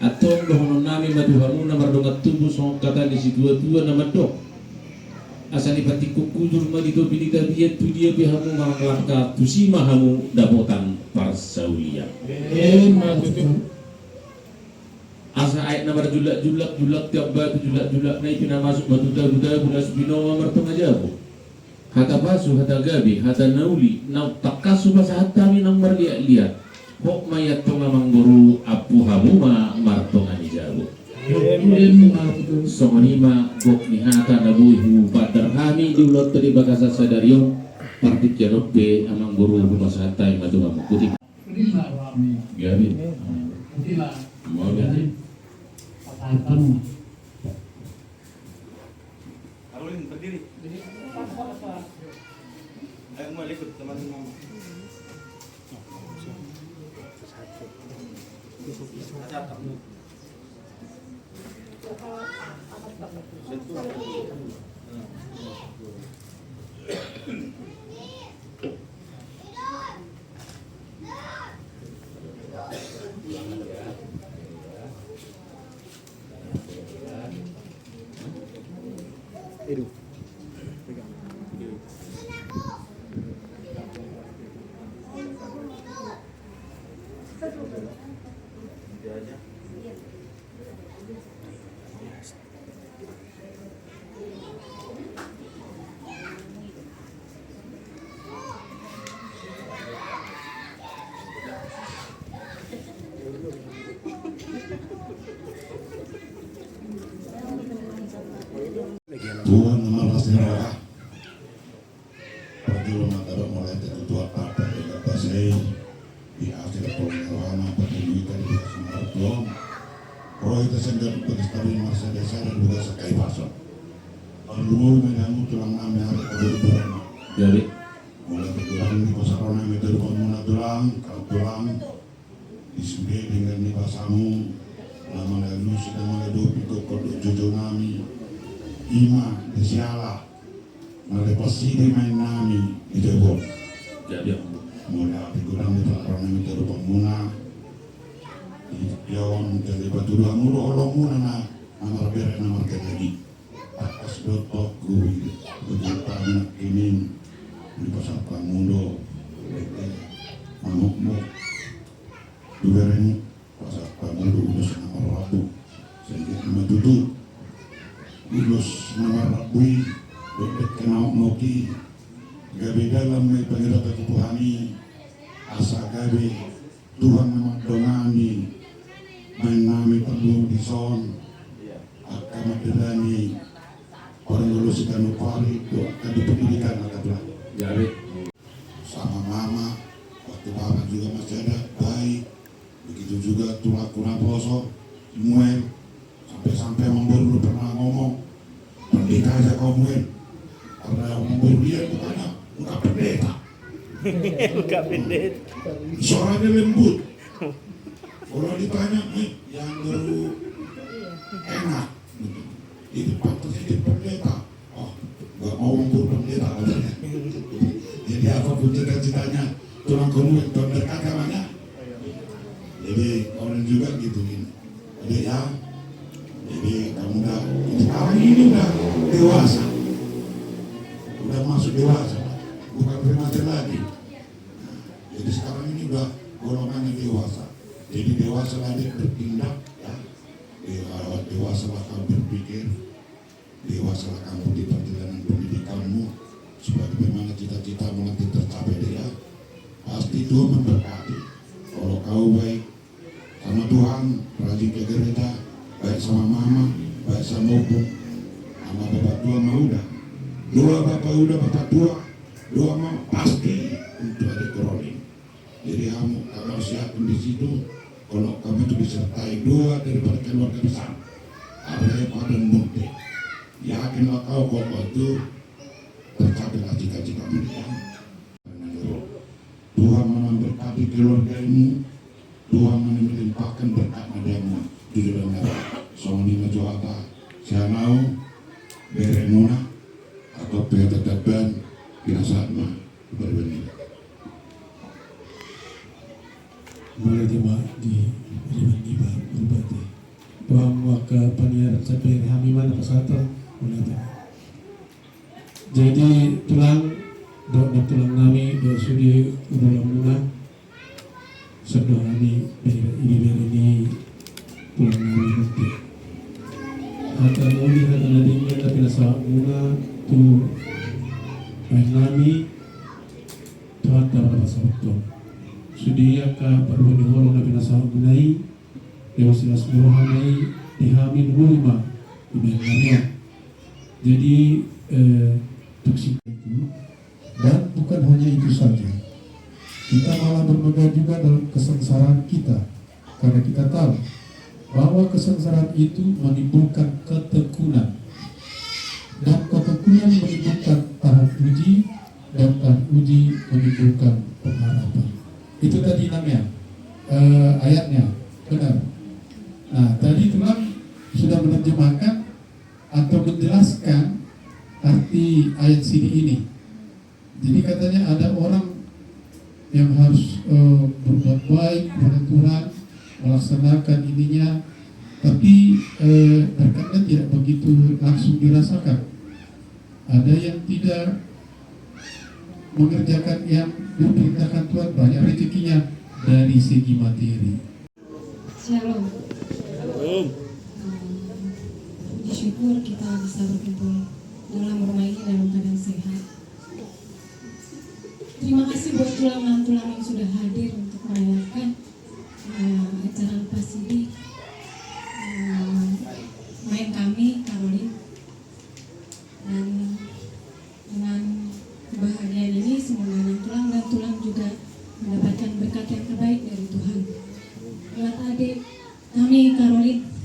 atong dohono nami maduha muna mardongat tubuh song kata di situa tua nama dok asani pati kukujur madito pilita biat tu dia bihamu maklaka tusima hamu damotan parsaulia. Asa ayat nomor julak tiap batu julak naik pina masuk batu duda bulas binoa mertong aja bu. Hata basu hata gabi hata nauli nau takasu basa hata minang lihat. Hok mayat pengamang guru apu hamuma martong anijabu. Songonima gok nihata nabuihu paterhami diulot tadi bakasa sadarium partik jarobe amang guru basa hata matu kamu kuti. Gabi. Mau gabi. Karolin berdiri. Ayo mulai ikut teman-teman. Tuhan malas neraka. Perjuangan antara mulai ketua apa dengan pasai di akhir pengelolaan pertunjukan di Semarang. Roh itu sendiri berstabil masa desa dan juga sakai pasok. Lalu mengamu tulang nami hari kebetulan. Jadi mulai berjuang di pasarona metode pemuna tulang, kau tulang disebut dengan di pasamu. Lama lalu sudah mulai dupiko kodo jojo nami. Ima desiala melepasi di main nami di debol. jadi Mulai api kurang di pasaran itu pemuna. Yawan dari batu dua mulu orang muna na amar bere na market lagi. Atas dotok gue begitu anak ini di pasar Pamundo. Mamukmu dua ini pasar Pamundo udah sama rabu. Sedikit matutu. Ulus nama Rabui, dompet kenal moki, gabe dalam may pangirata kupuhani, asa gabe Tuhan nama donami, main nami perlu dison, akamat delani, orang lulus ikan upari, kadu pendidikan akadlah. jadi Sama mama, waktu papa juga masih ada, baik, begitu juga tulang poso, Muel, sampai memburu pernah ngomong pendeta aja kau muen karena memburu dia bukannya bukan pendeta Bukan pendeta suaranya lembut kalau ditanya yang baru enak itu pantas jadi pendeta oh gak mau memburu pendeta katanya jadi apapun cita-citanya tulang kemudian tahun dekat namanya jadi orang juga gitu jadi ya jadi kamu udah sekarang ini udah dewasa, udah masuk dewasa, bukan remaja lagi. Nah, jadi sekarang ini udah golongan yang dewasa. Jadi dewasa lagi bertindak, ya. Dewasa lah kamu berpikir, dewasa lah kamu di perjalanan pendidikanmu, supaya bagaimana cita-citamu nanti tercapai dia. Pasti Tuhan memberkati. Kalau kau baik sama Tuhan, rajin ke gereja. Baik sama mama, baik sama ibu, sama bapak tua mah udah. Dua bapak udah, bapak tua, dua mah pasti untuk adik Karolin. Jadi kamu harus siapin di situ. Kalau kamu itu disertai dua daripada keluarga besar, Abraham dan Mute. Yakinlah kau kalau itu tercapailah cita-cita mereka. Tuhan memberkati keluargamu, Tuhan melimpahkan berkat padamu. Di dalam Sony Majuata, saya mau berenuna atau tetapkan pirasatma berbeda. Mulai jemaat di riba berbati bahwa ke paniar sampai kami mana pesantren mulai Jadi tulang tulang nami do sudi udah muna sedih nami ini tulang nami nanti. Hata nami hata nadimnya tapi nasa muna tu nami tu hata pada sabtu. Sudia ka perlu dihorong nabi nasa munai dewa silas rohanai dihamin hulma ibadah. Jadi toksik itu, dan bukan hanya itu saja, kita malah bermegah juga dalam kesengsaraan kita, karena kita tahu bahwa kesengsaraan itu menimbulkan ketekunan, dan ketekunan menimbulkan tahan uji, dan tahan uji menimbulkan pengharapan. Itu tadi namanya ayatnya, benar. Nah, tadi tulang sudah menerjemahkan atau menjelaskan arti ayat sini ini. Jadi katanya ada orang yang harus berbuat baik kepada Tuhan, melaksanakan ininya, tapi terkadang tidak begitu langsung dirasakan. Ada yang tidak mengerjakan yang diperintahkan Tuhan, banyak rezekinya dari segi materi. Shalom. Puji syukur kita bisa berkumpul dalam rumah ini dalam keadaan sehat. Terima kasih buat tulang-tulang yang sudah hadir untuk merayakan acara lepas sidik main kami Caroline. Dan dengan kebahagiaan ini semoga tulang dan tulang juga mendapatkan berkat yang terbaik dari Tuhan. Lewat adik kami Caroline.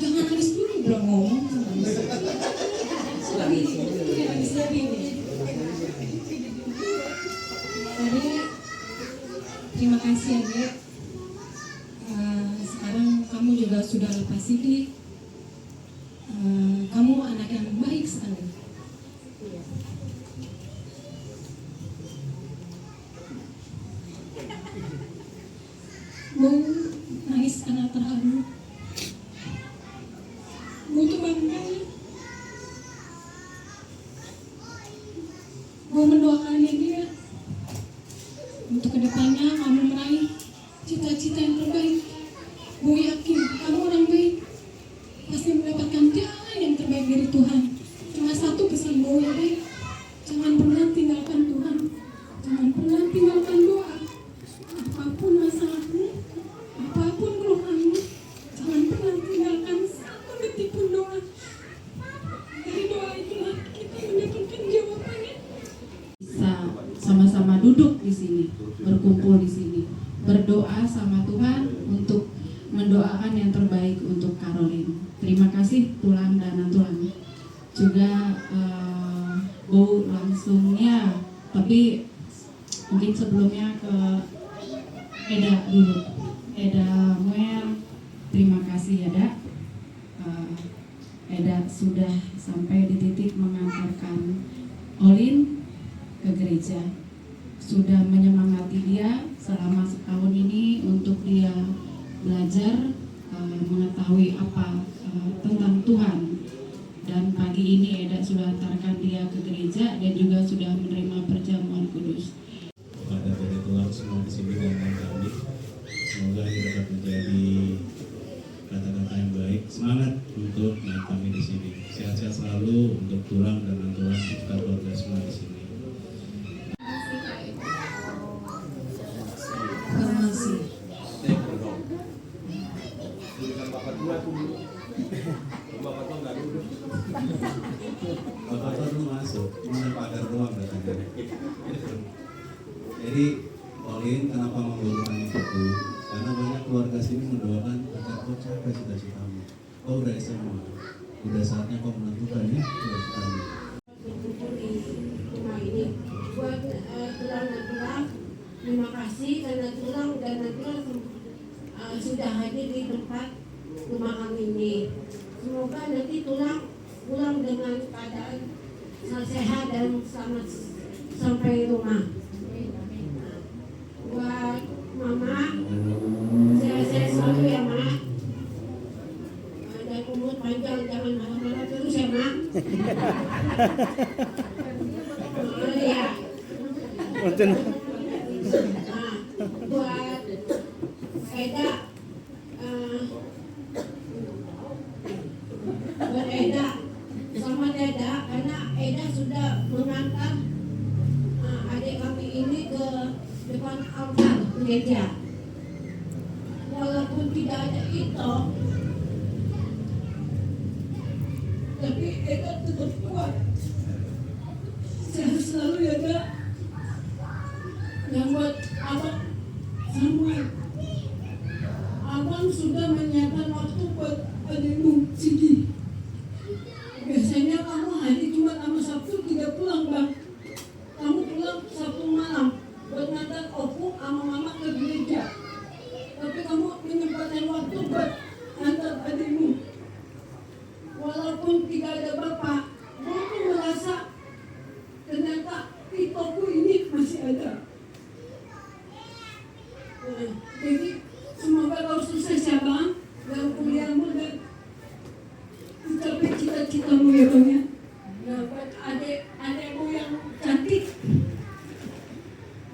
Jangan habis dulu belum ngomong. Tadi terima kasih adek. Sekarang kamu juga sudah lepas sidik. Kamu anak yang baik sekali. Mau nangis karena terharu. Mau tuh bangga. Mau mendoakan dia untuk kedepannya kamu meraih cita-cita yang terbaik. Mau yakin kamu orang baik pasti mendapatkan jalan yang terbaik dari Tuhan. Cuma satu pesan Mau ya baik, jangan pernah tinggalkan Tuhan, jangan pernah tinggalkan doa. Apapun masalahmu, apapun keluhanmu, jangan pernah tinggalkan satu detik pun doa. Dari doa itulah kita mendapatkan jawabannya. Bisa sama-sama duduk di sini, berkumpul di sini, berdoa sama Tuhan untuk mendoakan yang terbaik untuk Caroline. Terima kasih tulang dan tulang. Juga Bu langsungnya, tapi mungkin sebelumnya ke Eda dulu. Eda Muel, terima kasih Eda. Eda sudah sampai di titik mengantarkan Olin ke gereja. Sudah menyemangati dia selama setahun ini untuk dia belajar mengetahui apa tentang Tuhan. Dan pagi ini Eda sudah antarkan dia ke gereja dan juga sudah menerima perjamuan kudus. Kepada dari tulang semua di sini dan kami, semoga ini dapat menjadi kata-kata yang baik, semangat untuk naik kami di sini. Sehat-sehat selalu untuk tulang dan tulang serta keluarga semua di sini. Informasi. Bapak tuh masuk, mana pagar doang katanya. Jadi Olin kenapa membutuhkan itu? Karena banyak keluarga sini mendoakan agar kau capai cita-citamu. Kau udah SMA, udah saatnya kau menentukan ya cita-citamu. Berkumpul di rumah ini buat tulang dan tulang. Terima kasih karena tulang dan tulang sudah hadir di tempat rumah kami ini. Semoga nanti tulang pulang dengan keadaan sehat dan selamat sampai rumah. Buat mama, sehat-sehat selalu ya. panjang umur panjang, jangan marah-marah terus ya mak. Ya. Buat Eda, buat Eda, selamat Eda, karena Eda sudah mengantar adik kami ini ke depan altar gereja. Walaupun tidak ada itu, tapi Eda tetap kuat. Sehat selalu ya Kak. Yang buat abang Samuel, abang sudah menyiapkan waktu buat adikmu Sidi. Biasanya kamu hari Jumat sama Sabtu tidak pulang bang. Kamu pulang Sabtu malam buat ngantar opu sama mama ke gereja. Tapi kamu menyempatkan waktu buat ngantar adikmu. Walaupun tidak ada bapak, kamu merasa ternyata titoku ini masih ada. Jadi semoga kau sukses ya bang dalam kuliahmu dan mencapai cita-citamu ya bang ya. Nah, buat adik-adikmu yang cantik,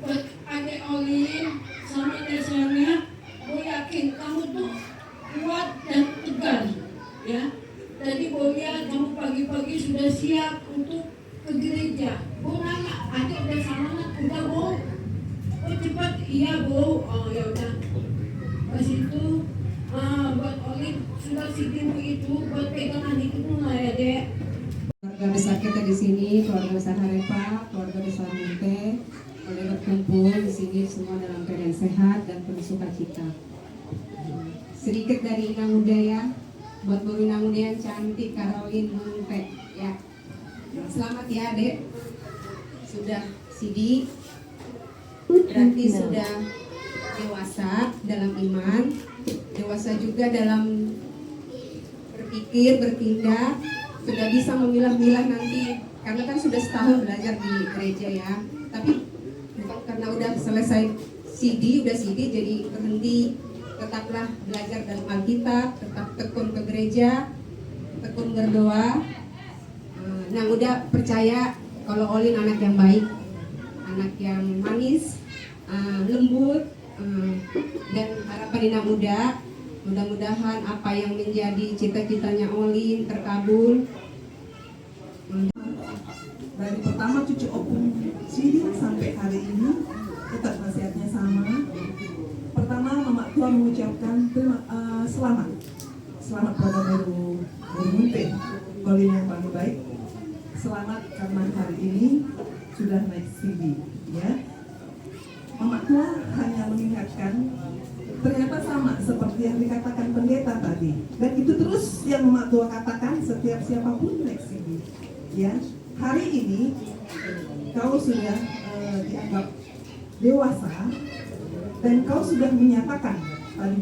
buat adik Olin sama Desanya, gue yakin kamu tuh kuat dan tegar ya. Tadi gue lihat kamu pagi-pagi sudah siap untuk ke gereja. Gue nanya, adik udah selamat, udah Bu? Oh cepat, iya Bu. Oh ya udah. Pas itu buat Olin sudah sidimu itu buat pegang adik itu lah ya Dek. Keluarga besar kita di sini, keluarga besar Harepa, keluarga besar Munte, boleh berkumpul di sini semua dalam keadaan sehat dan penuh sukacita. Sedikit dari Ina Muda ya, buat Bu Ina Muda yang cantik, Karolin Munte ya. Selamat ya Dek, sudah Sidi, berarti sudah dewasa dalam iman, dewasa juga dalam berpikir, bertindak, sudah bisa memilah-milah nanti, karena kan sudah setahun belajar di gereja ya, tapi bukan karena udah selesai Sidi, jadi berhenti, tetaplah belajar dalam Alkitab, tetap tekun ke gereja, tekun berdoa. Nah udah percaya kalau Olin anak yang baik, anak yang manis, lembut, dan harapan Ina Muda, mudah-mudahan apa yang menjadi cita-citanya Olin terkabul. Dari pertama cucu opung Sidi sampai hari ini tetap nasihatnya sama. Pertama Mama Tua mengucapkan selamat pada baru Munte, Olin yang paling baik. Selamat karena hari ini sudah naik Sidi ya. Mama Tua hanya mengingatkan ternyata sama seperti yang dikatakan pendeta tadi, dan itu terus yang Mama Tua katakan setiap siapapun naik Sidi ya. Hari ini kau sudah dianggap dewasa dan kau sudah menyatakan tadi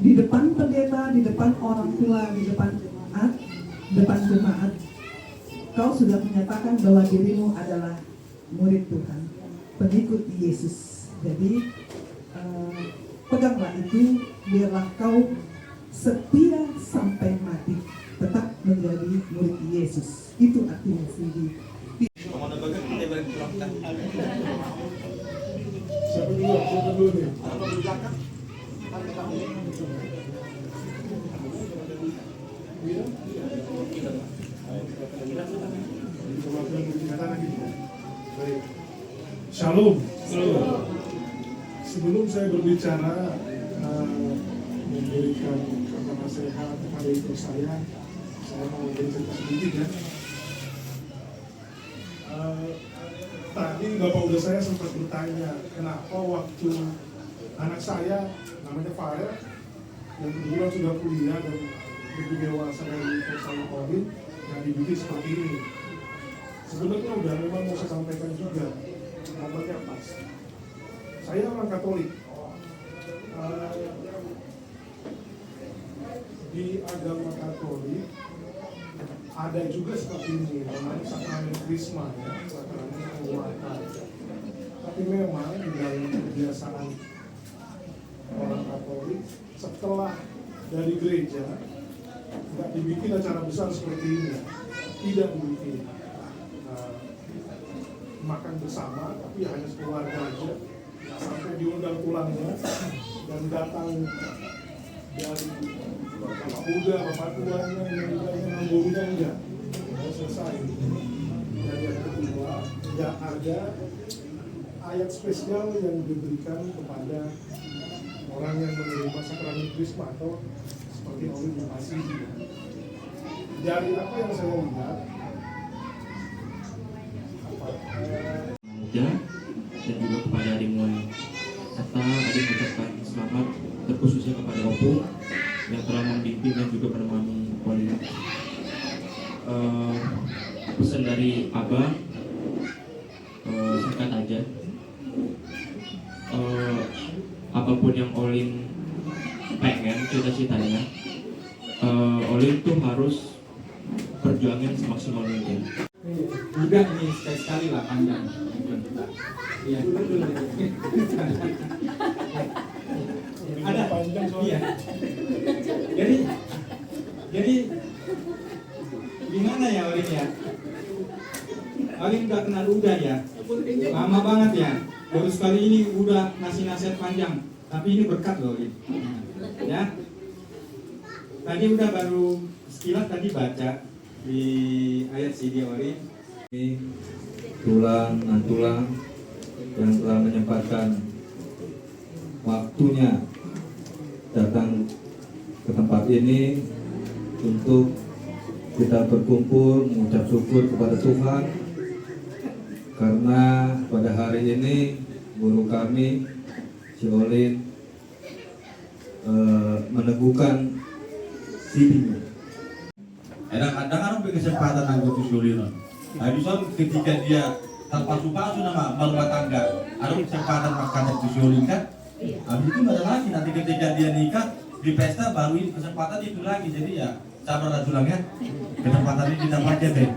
di depan pendeta, di depan orang tua, di depan jemaat, kau sudah menyatakan bahwa dirimu adalah murid Tuhan, pengikut Yesus. Jadi peganglah itu, biarlah kau setia sampai mati, tetap menjadi murid Yesus. Itu artinya Sidi. Siapa dulu nih? Shalom. Sebelum saya berbicara memberikan kata nasihat kepada ibu saya mau bercerita sedikit ya. Tadi bapak udah saya sempat bertanya kenapa waktu anak saya namanya Farel yang kebetulan sudah kuliah dan lebih dewasa dari saya Olin yang dididik seperti ini. Sebenarnya udah memang mau saya sampaikan juga momennya pas. Saya orang Katolik. Di agama Katolik ada juga seperti ini, namanya sakramen Krisma ya, sakramen penguatan. Tapi memang di dalam kebiasaan orang Katolik setelah dari gereja nggak dibikin acara besar seperti ini, tidak dibikin makan bersama, tapi hanya sekeluarga aja, sampai diundang pulangnya dan datang dari bapak muda, bapak tuanya, yang gurunya enggak, selesai. Dan yang kedua, tidak ada ayat spesial yang diberikan kepada orang yang menerima sakramen Krisma atau seperti Oli Bupasi. Dari apa yang saya lihat, muda dan juga kepada adikmu serta adik mengucapkan selamat terkhususnya kepada Opung yang telah membimbing dan juga menemani Oli. Pesan dari Abah singkat aja, apapun yang Olin pengen cita-citanya, Olin tuh harus perjuangin semaksimal mungkin. Udah nih sekali-sekali lah panjang. Iya. Ada panjang soalnya. Iya. Jadi gimana ya Olin ya? Olin udah kenal Uda ya. Lama banget ya. Baru sekali ini udah ngasih nasihat panjang. Tapi ini berkat loh Olin. Ya. Tadi udah baru sekilas tadi baca di ayat CD Olin. Tulang yang telah menyempatkan waktunya datang ke tempat ini untuk kita berkumpul mengucap syukur kepada Tuhan karena pada hari ini guru kami si Olin meneguhkan CD-nya. Kadang-kadang orang berkesempatan anggota Sulino. Habis itu ketika dia terpasu-pasu nama rumah tangga, ada kesempatan makan itu Sulin kan? Habis itu ada lagi nanti ketika dia nikah di pesta baru kesempatan itu lagi. Jadi ya sabar lah tulangnya. Kesempatan ini kita pakai deh.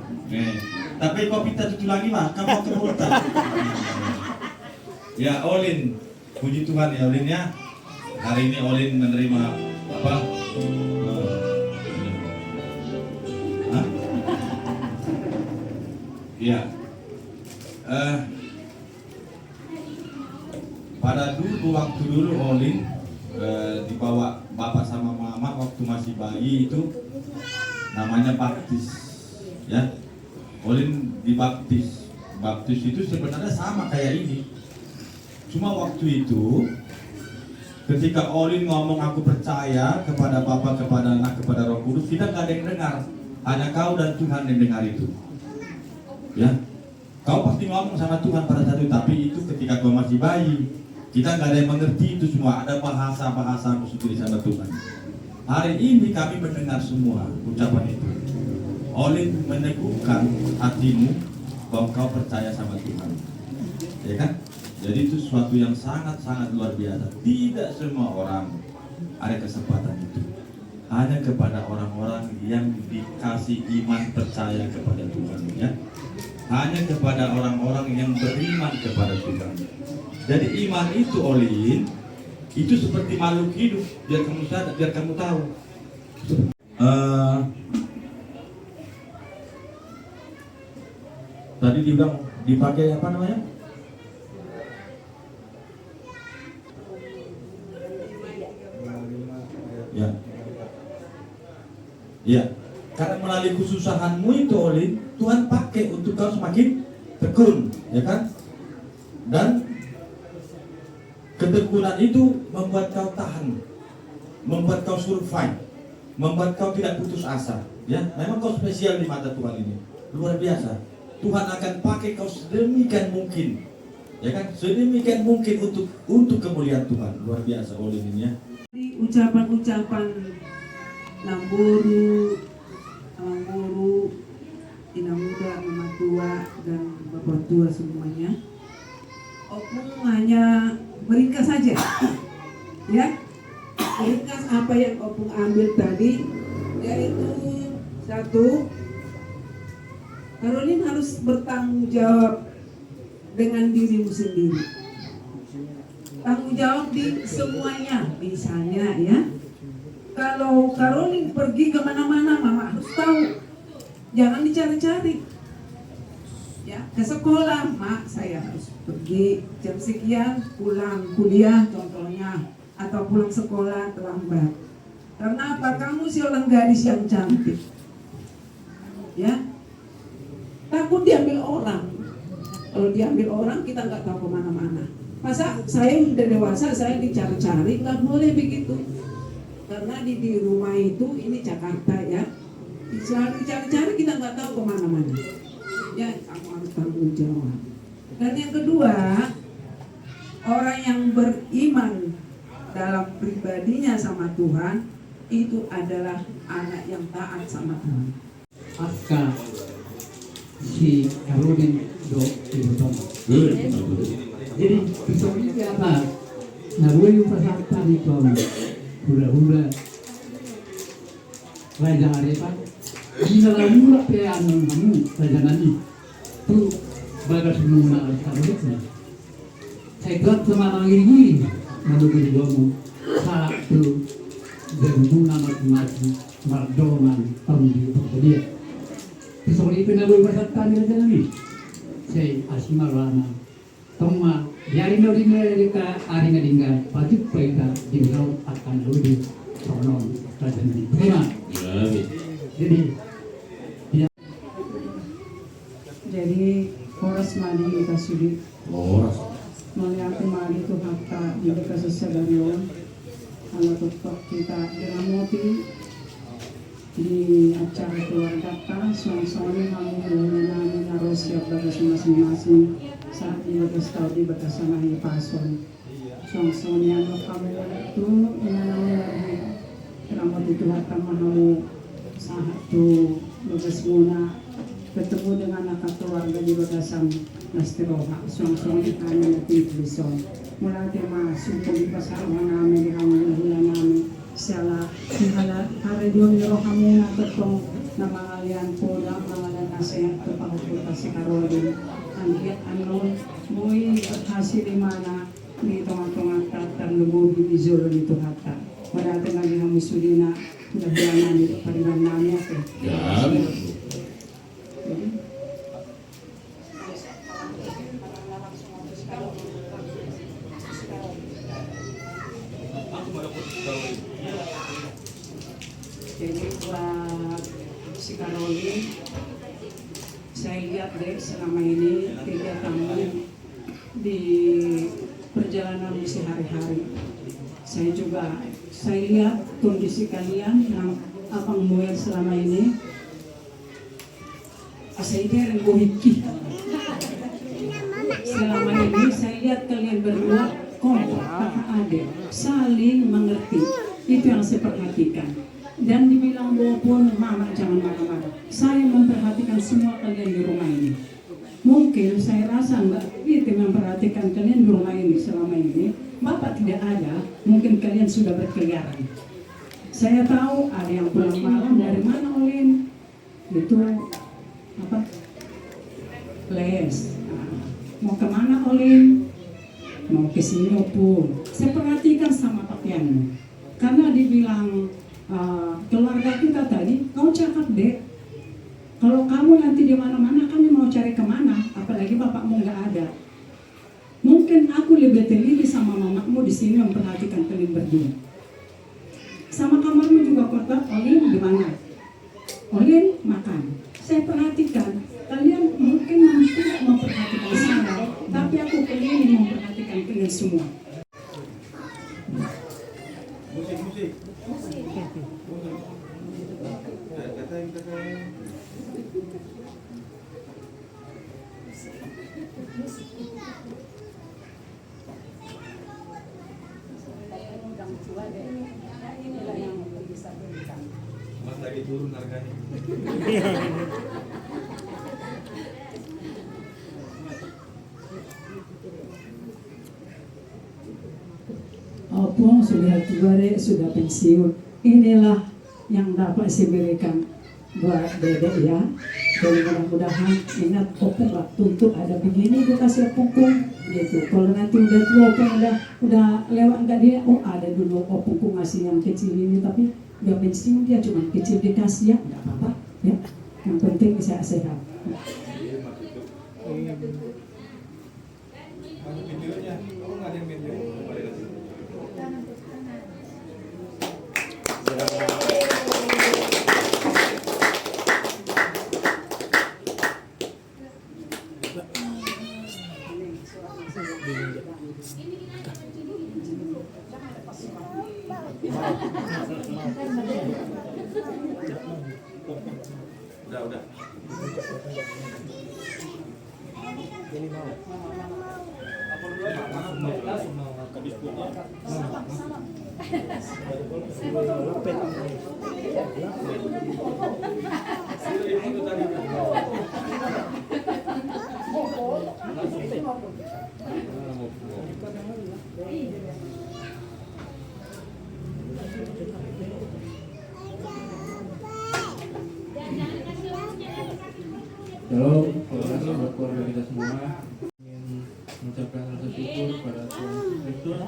Tapi kok kita itu lagi mah kamu kebutuhan. Ya Olin, puji Tuhan ya Olin ya. Hari ini Olin menerima apa? Ya, pada waktu dulu Olin dibawa bapak sama mama waktu masih bayi itu namanya baptis, ya. Olin dibaptis, baptis itu sebenarnya sama kayak ini, cuma waktu itu ketika Olin ngomong aku percaya kepada Bapa, kepada Anak, kepada Roh Kudus, kita nggak ada yang dengar, hanya kau dan Tuhan yang dengar itu. Ya, kau pasti ngomong sama Tuhan pada saat itu, tapi itu ketika kau masih bayi, kita nggak ada yang mengerti itu semua, ada bahasa-bahasa khusus sama Tuhan. Hari ini kami mendengar semua ucapan itu. Olin meneguhkan hatimu bahwa kau percaya sama Tuhan, ya kan? Jadi itu sesuatu yang sangat-sangat luar biasa. Tidak semua orang ada kesempatan itu. Hanya kepada orang-orang yang dikasih iman percaya kepada Tuhan, ya. Hanya kepada orang-orang yang beriman kepada Tuhan. Jadi iman itu Olin, itu seperti makhluk hidup, biar kamu sadar, biar kamu tahu. Tadi dibilang dipakai apa namanya? Ya. Ya. Karena melalui kesusahanmu itu Olin, Tuhan pakai untuk kau semakin tekun, ya kan? Dan ketekunan itu membuat kau tahan, membuat kau survive, membuat kau tidak putus asa. Ya, memang kau spesial di mata Tuhan ini, luar biasa. Tuhan akan pakai kau sedemikian mungkin, ya kan? Sedemikian mungkin untuk kemuliaan Tuhan, luar biasa Olin ini ya. Ucapan-ucapan Namburu, Ina Muda, Mama Tua, dan Bapak Tua semuanya, Opung hanya meringkas saja, ya, meringkas apa yang Opung ambil tadi, yaitu satu, Karolin harus bertanggung jawab dengan dirimu sendiri, tanggung jawab di semuanya, misalnya ya. Kalau Karolin pergi kemana-mana, Mama Jangan dicari-cari. Ya, ke sekolah, mak saya harus pergi jam sekian, pulang kuliah contohnya, atau pulang sekolah terlambat. Karena apa? Kamu seorang gadis yang cantik. Ya, takut diambil orang. Kalau diambil orang kita nggak tahu kemana-mana. Masa saya udah dewasa saya dicari-cari, nggak boleh begitu. Karena di rumah itu ini Jakarta ya, selalu dicari-cari kita nggak tahu kemana-mana. Ya, kamu harus tanggung jawab. Dan yang kedua, orang yang beriman dalam pribadinya sama Tuhan itu adalah anak yang taat sama Tuhan. Pasca si Karolin do Ibutoma. Jadi seperti apa? Naruhi pasakta di kaum hula-hula Raja Arepa. Di dalam mula pean kamu Raja Nani tu bagas muna Karolin. Saya kuat sama orang ini menunggu kamu satu berhubungan mati mardoman pamdi dia. Seperti penabuh pasakta di Raja Nani. Saya asimarana. Toma, yari no ringa ka ari nga dinga pajuk paita dingaw akan lebih sonon Raja Nani. Terima. Jadi horas mali kita sudi. Horas. Mali aku mali tu hakta di kasus sedarion. Kalau tetap kita dengan motif di acara keluarga kita, suami-suami kami mengenai harus siap batas masing-masing saat ini batas tahu di batas sama pason. Suami-suami yang kami itu mengenai lagi keramat itu harta mahamu saat itu batas muna ketemu dengan anak keluarga di batasan Nastiroha. Suami-suami kami nanti bison. Mulai tema suku di pasar kami di kami namin. Siala tinggal hari dua minggu kami nak ketemu nama kalian pulang nama nasihat kepada kita si Karolin angkat anon mui hasil di mana di tengah-tengah dan lubu di zona itu hatta pada tengah kami sudina sudah bilang di pariwan nami apa jadi buat si Karolin, saya lihat deh selama ini kegiatanmu di perjalanan sehari-hari. Saya lihat kondisi kalian yang Abang Moel selama ini. Saya lihat bohiki. Selama ini saya lihat kalian berdua kompak, kakak adik, saling mengerti. Itu yang saya perhatikan. Dan dibilang walaupun mama jangan marah-marah, saya memperhatikan semua kalian di rumah ini. Mungkin saya rasa Mbak Titi memperhatikan kalian di rumah ini selama ini. Bapak tidak ada, mungkin kalian sudah berkeliaran. Saya tahu ada yang pulang malam dari mana Olin? Itu apa? Les. Mau kemana Olin? Mau ke Singapura. Saya perhatikan sama pakaianmu, karena dibilang keluarga kita tadi, kau cakap dek, kalau kamu nanti di mana-mana kami mau cari kemana, apalagi bapakmu nggak ada. Mungkin aku lebih teliti sama mamamu di sini memperhatikan kalian berdua. Sama kamarmu juga kotor, Olin di mana? Olin makan. Saya perhatikan, kalian mungkin mampu memperhatikan saya, tapi aku ingin memperhatikan kalian semua. Musik. Mas lagi turun harganya. Opung sudah tua deh, sudah pensiun. Inilah yang dapat saya berikan buat dedek ya. Dan mudah-mudahan ingat Opung waktu itu ada begini gue kasih Opung gitu. Kalau nanti udah tua Opung udah lewat enggak dia, oh ada dulu Opung ngasih yang kecil ini, tapi udah pensiun dia cuma kecil dikasih ya, enggak apa-apa ya. Yang penting bisa sehat. Mana videonya? Oh, nggak ada yang video. Udah. Ini mau. Shalom, terima kasih buat keluarga kita semua. Ingin mengucapkan rasa syukur pada Tuhan Yesus Kristus.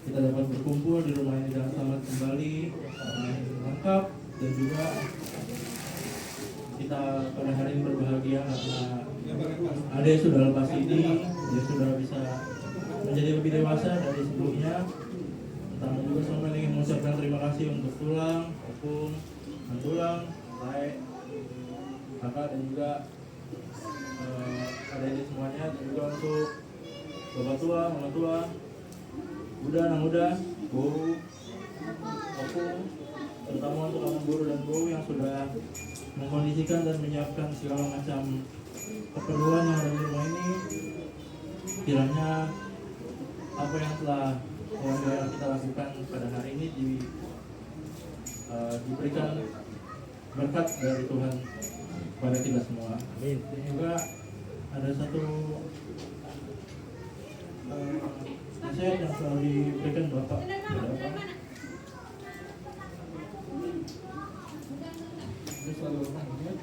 Kita dapat berkumpul di rumah ini dengan selamat kembali, lengkap, dan juga kita pada hari ini berbahagia karena Ade sudah lepas ini, dia sudah bisa menjadi lebih dewasa dari sebelumnya. Pertama juga sama ingin mengucapkan terima kasih untuk Tulang, Opung, Tulang, Baik, kakak dan juga adik-adik semuanya, dan juga untuk bapak tua, mama tua, Buddha, anak muda, guru, Opung, terutama untuk abang guru dan guru yang sudah mengkondisikan dan menyiapkan segala macam keperluan yang ada di rumah ini. Kiranya apa yang telah keluarga kita lakukan pada hari ini diberikan berkat dari Tuhan pada kita semua. Amin. Dan juga ada satu nasihat yang selalu diberikan Bapak kepada Bapak. Itu selalu mengingat.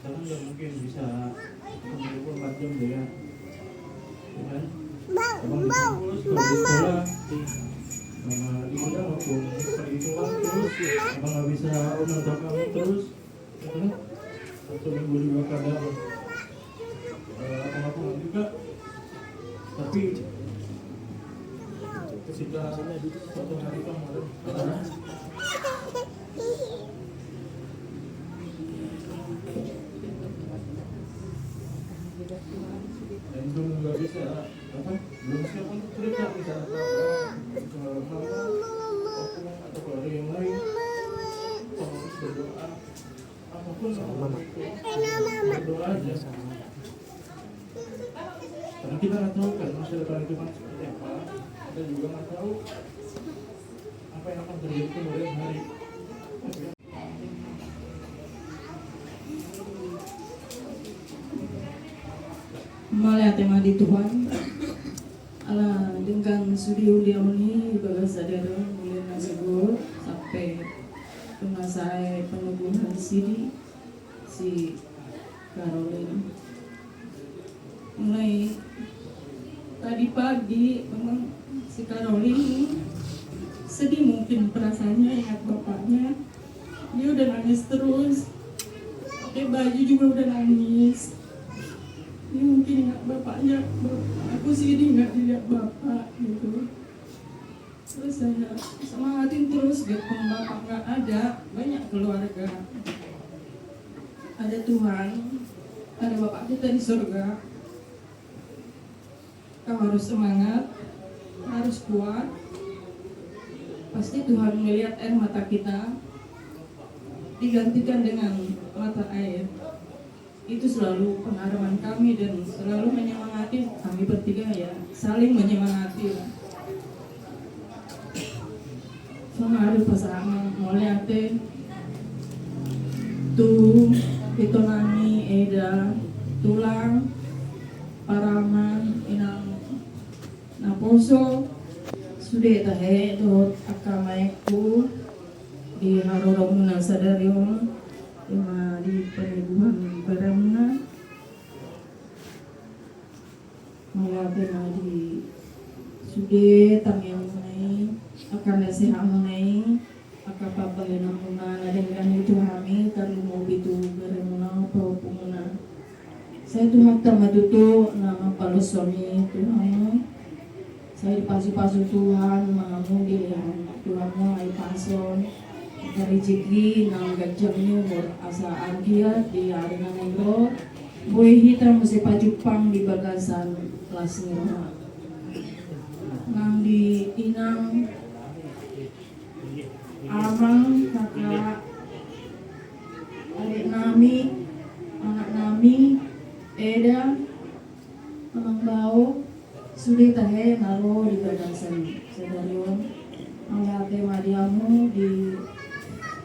Karena nggak mungkin bisa 24 jam deh ya. Kan? Abang di sekolah, sama ibu dah maupun pergi sekolah terus, abang nggak bisa nonton kamu terus, kan? Satu minggu juga kadang apa juga. Tapi ketika suatu hari kamu ada dan belum nggak bisa apa belum siap untuk cerita misalnya ke mama atau ke orang yang lain harus berdoa apapun berdoa aja karena kita nggak tahu kan masa depan itu kan seperti apa, kita juga nggak tahu apa yang akan terjadi kemudian hari. Malah tema di Tuhan ala dengan sudi uliauni bagas sadero mulai nasegur sampai pengasai penubuhan sini si Caroline mulai tadi pagi memang si Caroline sedih mungkin perasaannya ingat bapaknya, dia udah nangis terus, pakai baju juga udah nangis. Ini mungkin ingat bapaknya, aku sih ini nggak dilihat bapak gitu. Terus saya semangatin terus, biarpun bapak nggak ada, banyak keluarga. Ada Tuhan, ada bapak kita di surga. Kau harus semangat, harus kuat. Pasti Tuhan melihat air mata kita digantikan dengan mata air. Itu selalu pengharapan kami dan selalu menyemangati kami bertiga ya, saling menyemangati lah. Sama ada pasangan moliate tuh itu nami Eda Tulang Paraman Inang Naposo sudah tahe itu akamaiku di Harorong Nasadaryong di sude tang yang menai akan nasihat menai akan papa yang muna dengan itu kami kalau mau itu beremuna pemuna saya Tuhan tamatutu nama palo suami Tuhan saya dipasu-pasu Tuhan mengamu dilihat Tuhanmu ay pason dari rezeki nang gajangnya asa agiat di arena negro boy hita mesti pajupang di bagasan kelas nirma nang di inang amang kakak adik nami anak nami Eda amang bau sudah tahe naro di bagasan sedarion angate madiamu di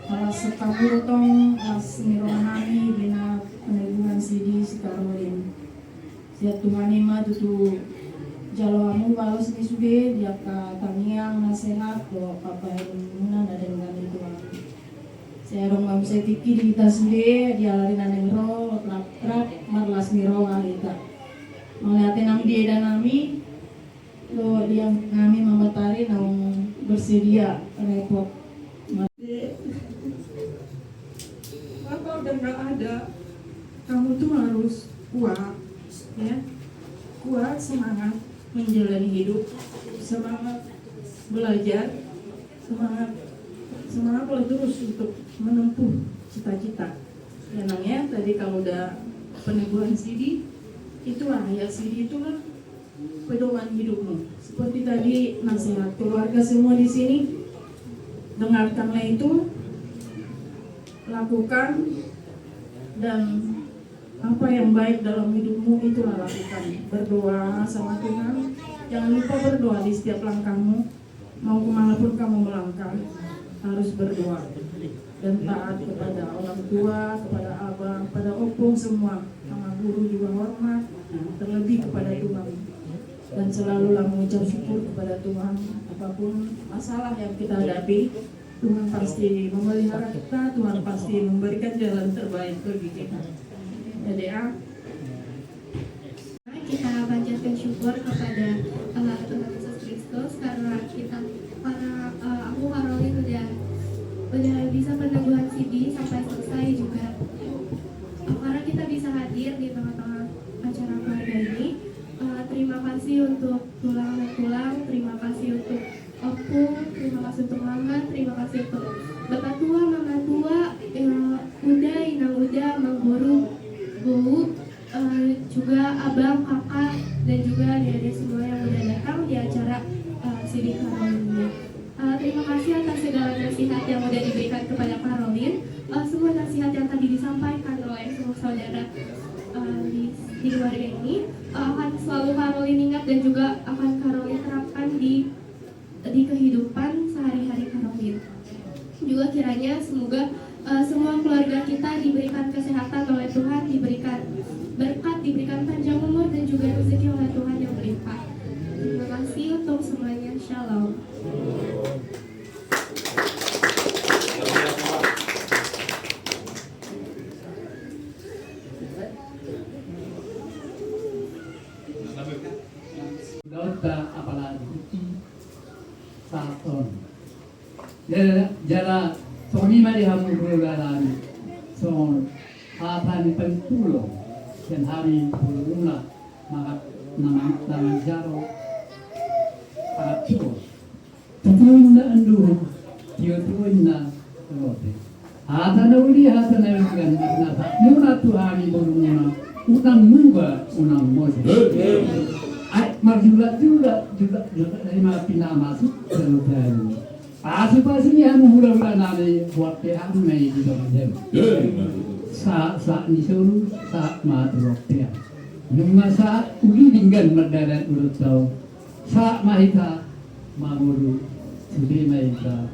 alas sekamu tong alas nirwanami bina peneguhan sidi sekarolin siat Tuhan ima tutu jaloamu balos ni sude dia ka tangiang nasehat do papai muna na dengan itu saya rong mam saya tiki di kita sude dia lari naneng ro trap marlas niro alita melihatin nang dia dan nami lo dia kami mamatari nang bersedia repot apa udah nggak ada kamu tuh harus kuat ya kuat semangat menjalani hidup semangat belajar semangat boleh terus untuk menempuh cita-cita ya tadi kalau udah peneguhan Sidi itulah ya Sidi itulah pedoman hidupmu seperti tadi nasihat keluarga semua di sini dengarkanlah itu lakukan dan apa yang baik dalam hidupmu itulah lakukan berdoa sama Tuhan jangan lupa berdoa di setiap langkahmu mau kemanapun kamu melangkah harus berdoa dan taat kepada orang tua kepada abang kepada opung semua sama guru juga hormat terlebih kepada Tuhan dan selalulah mengucap syukur kepada Tuhan apapun masalah yang kita hadapi Tuhan pasti memelihara kita, Tuhan pasti memberikan jalan terbaik bagi kita. Jadi kita panjatkan syukur kepada Tuhan Yesus Kristus karena kita aku Karolin udah bisa peneguhan Sidi sampai selesai juga. Karena kita bisa hadir di tengah-tengah acara keluarga ini. Terima kasih untuk tulang, terima kasih untuk Opung, terima kasih untuk Mama, terima kasih untuk Bapak Tua, Mama Tua, Uda, Inang Uda, Mang Guru, Bu, juga Abang, Kakak, dan juga adik-adik semua yang udah datang di acara Sidi Karolin ini. Terima kasih atas segala nasihat yang udah diberikan kepada Karolin. Semua nasihat yang tadi disampaikan oleh semua saudara di keluarga ini akan selalu Karolin ingat dan juga akan Karolin terapkan di kehidupan sehari-hari Karolin. Juga kiranya semoga semua keluarga kita diberikan kesehatan oleh Tuhan, diberikan berkat, diberikan panjang umur dan juga rezeki oleh Tuhan yang berlimpah. Terima kasih untuk semuanya. Shalom. Dauta apalagi saton. Jala Sony mari hamu bergalan son apa ni pentulo dan hari puluna maka nama jaro atio tuun na andu tio tuun na lote hata na uli hata na kan na muna tu hari puluna utang muga unang mose ai marjula juga dari mana pina masuk dalam dalam Pasi-pasinya mula-mula nari buat dia mai di dalam jam. Sa ni suruh sa mati waktu. Nunga sa uli dinggan berdarat urut tau. Sa mahita mamuru sudah mahita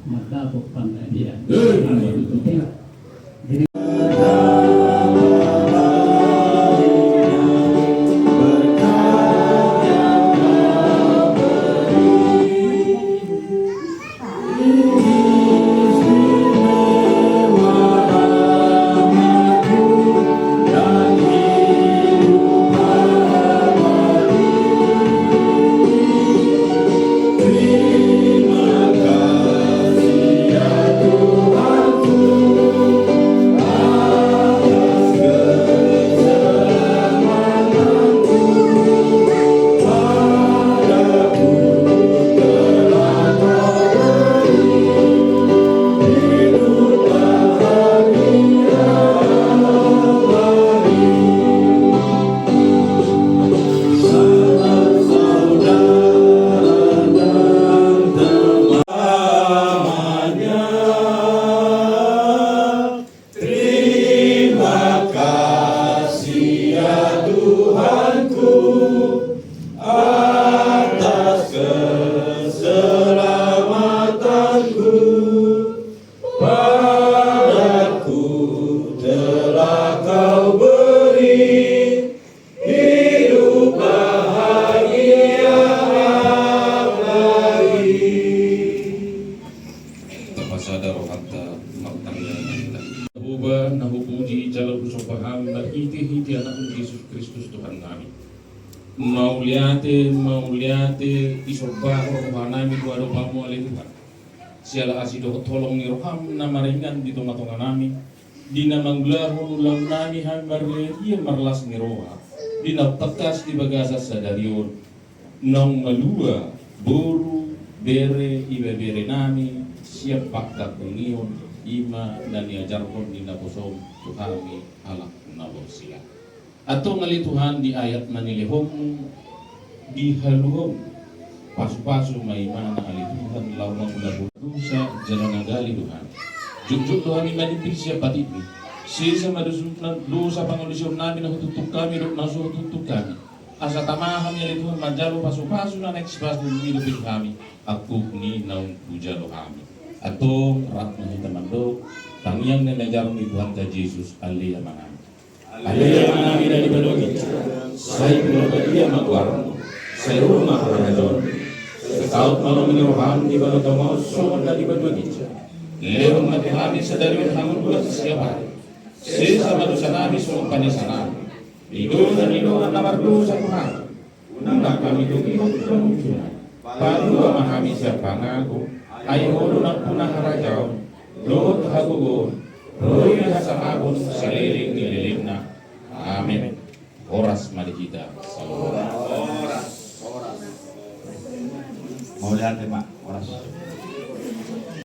mata popan dia. Jadi nahu puji jalan usah paham hiti anak Yesus Kristus Tuhan kami. Mau lihat isobah rohanami dua dopamu oleh Tuhan. Siala asido tolong ni roham nama ringan di tengah-tengah nami. Dina manggulahun ulam nami hambar ia marlas ni roha. Dina tekas di bagasa sadarion. Nang malua boru bere ibe bere nami siap pakta kungion ima dan diajarkan di nabosom Tuhami alak nabosia. Atau ngali Tuhan di ayat manilihom di haluhom pasu-pasu maimana ali Tuhan lawang labu dosa jalan nagali Tuhan. Jujur Tuhan ima dipilih siapa ini. Sisa madusuna dosa pangulision nami na tutuk kami dok nasu tutuk kami. Asa tamaham ya Tuhan manjalo pasu-pasu na next-pasu hidup kami. Aku ni naung pujalo kami. Atau rat teman dok tangiang na najarong ni Tuhan ka Jesus alia manami. Alia manami dari badogi. Saya pinagbadia magwarmo. Saya rumah rajon. Sekaut malam roham di balotong so dari badogi. Leong matihami sa darion hangun bulat siapa. Sisa manusia nabi suong panisanami. Idol dan idolan namar dosa Tuhan. Unang kami dukihot kemunculan. Padua mahami siapa ngaku. Ayo lunak punah harajaw. Lot hagugon. Roy hasangabon saliling nililin na. Amin. Oras mali kita.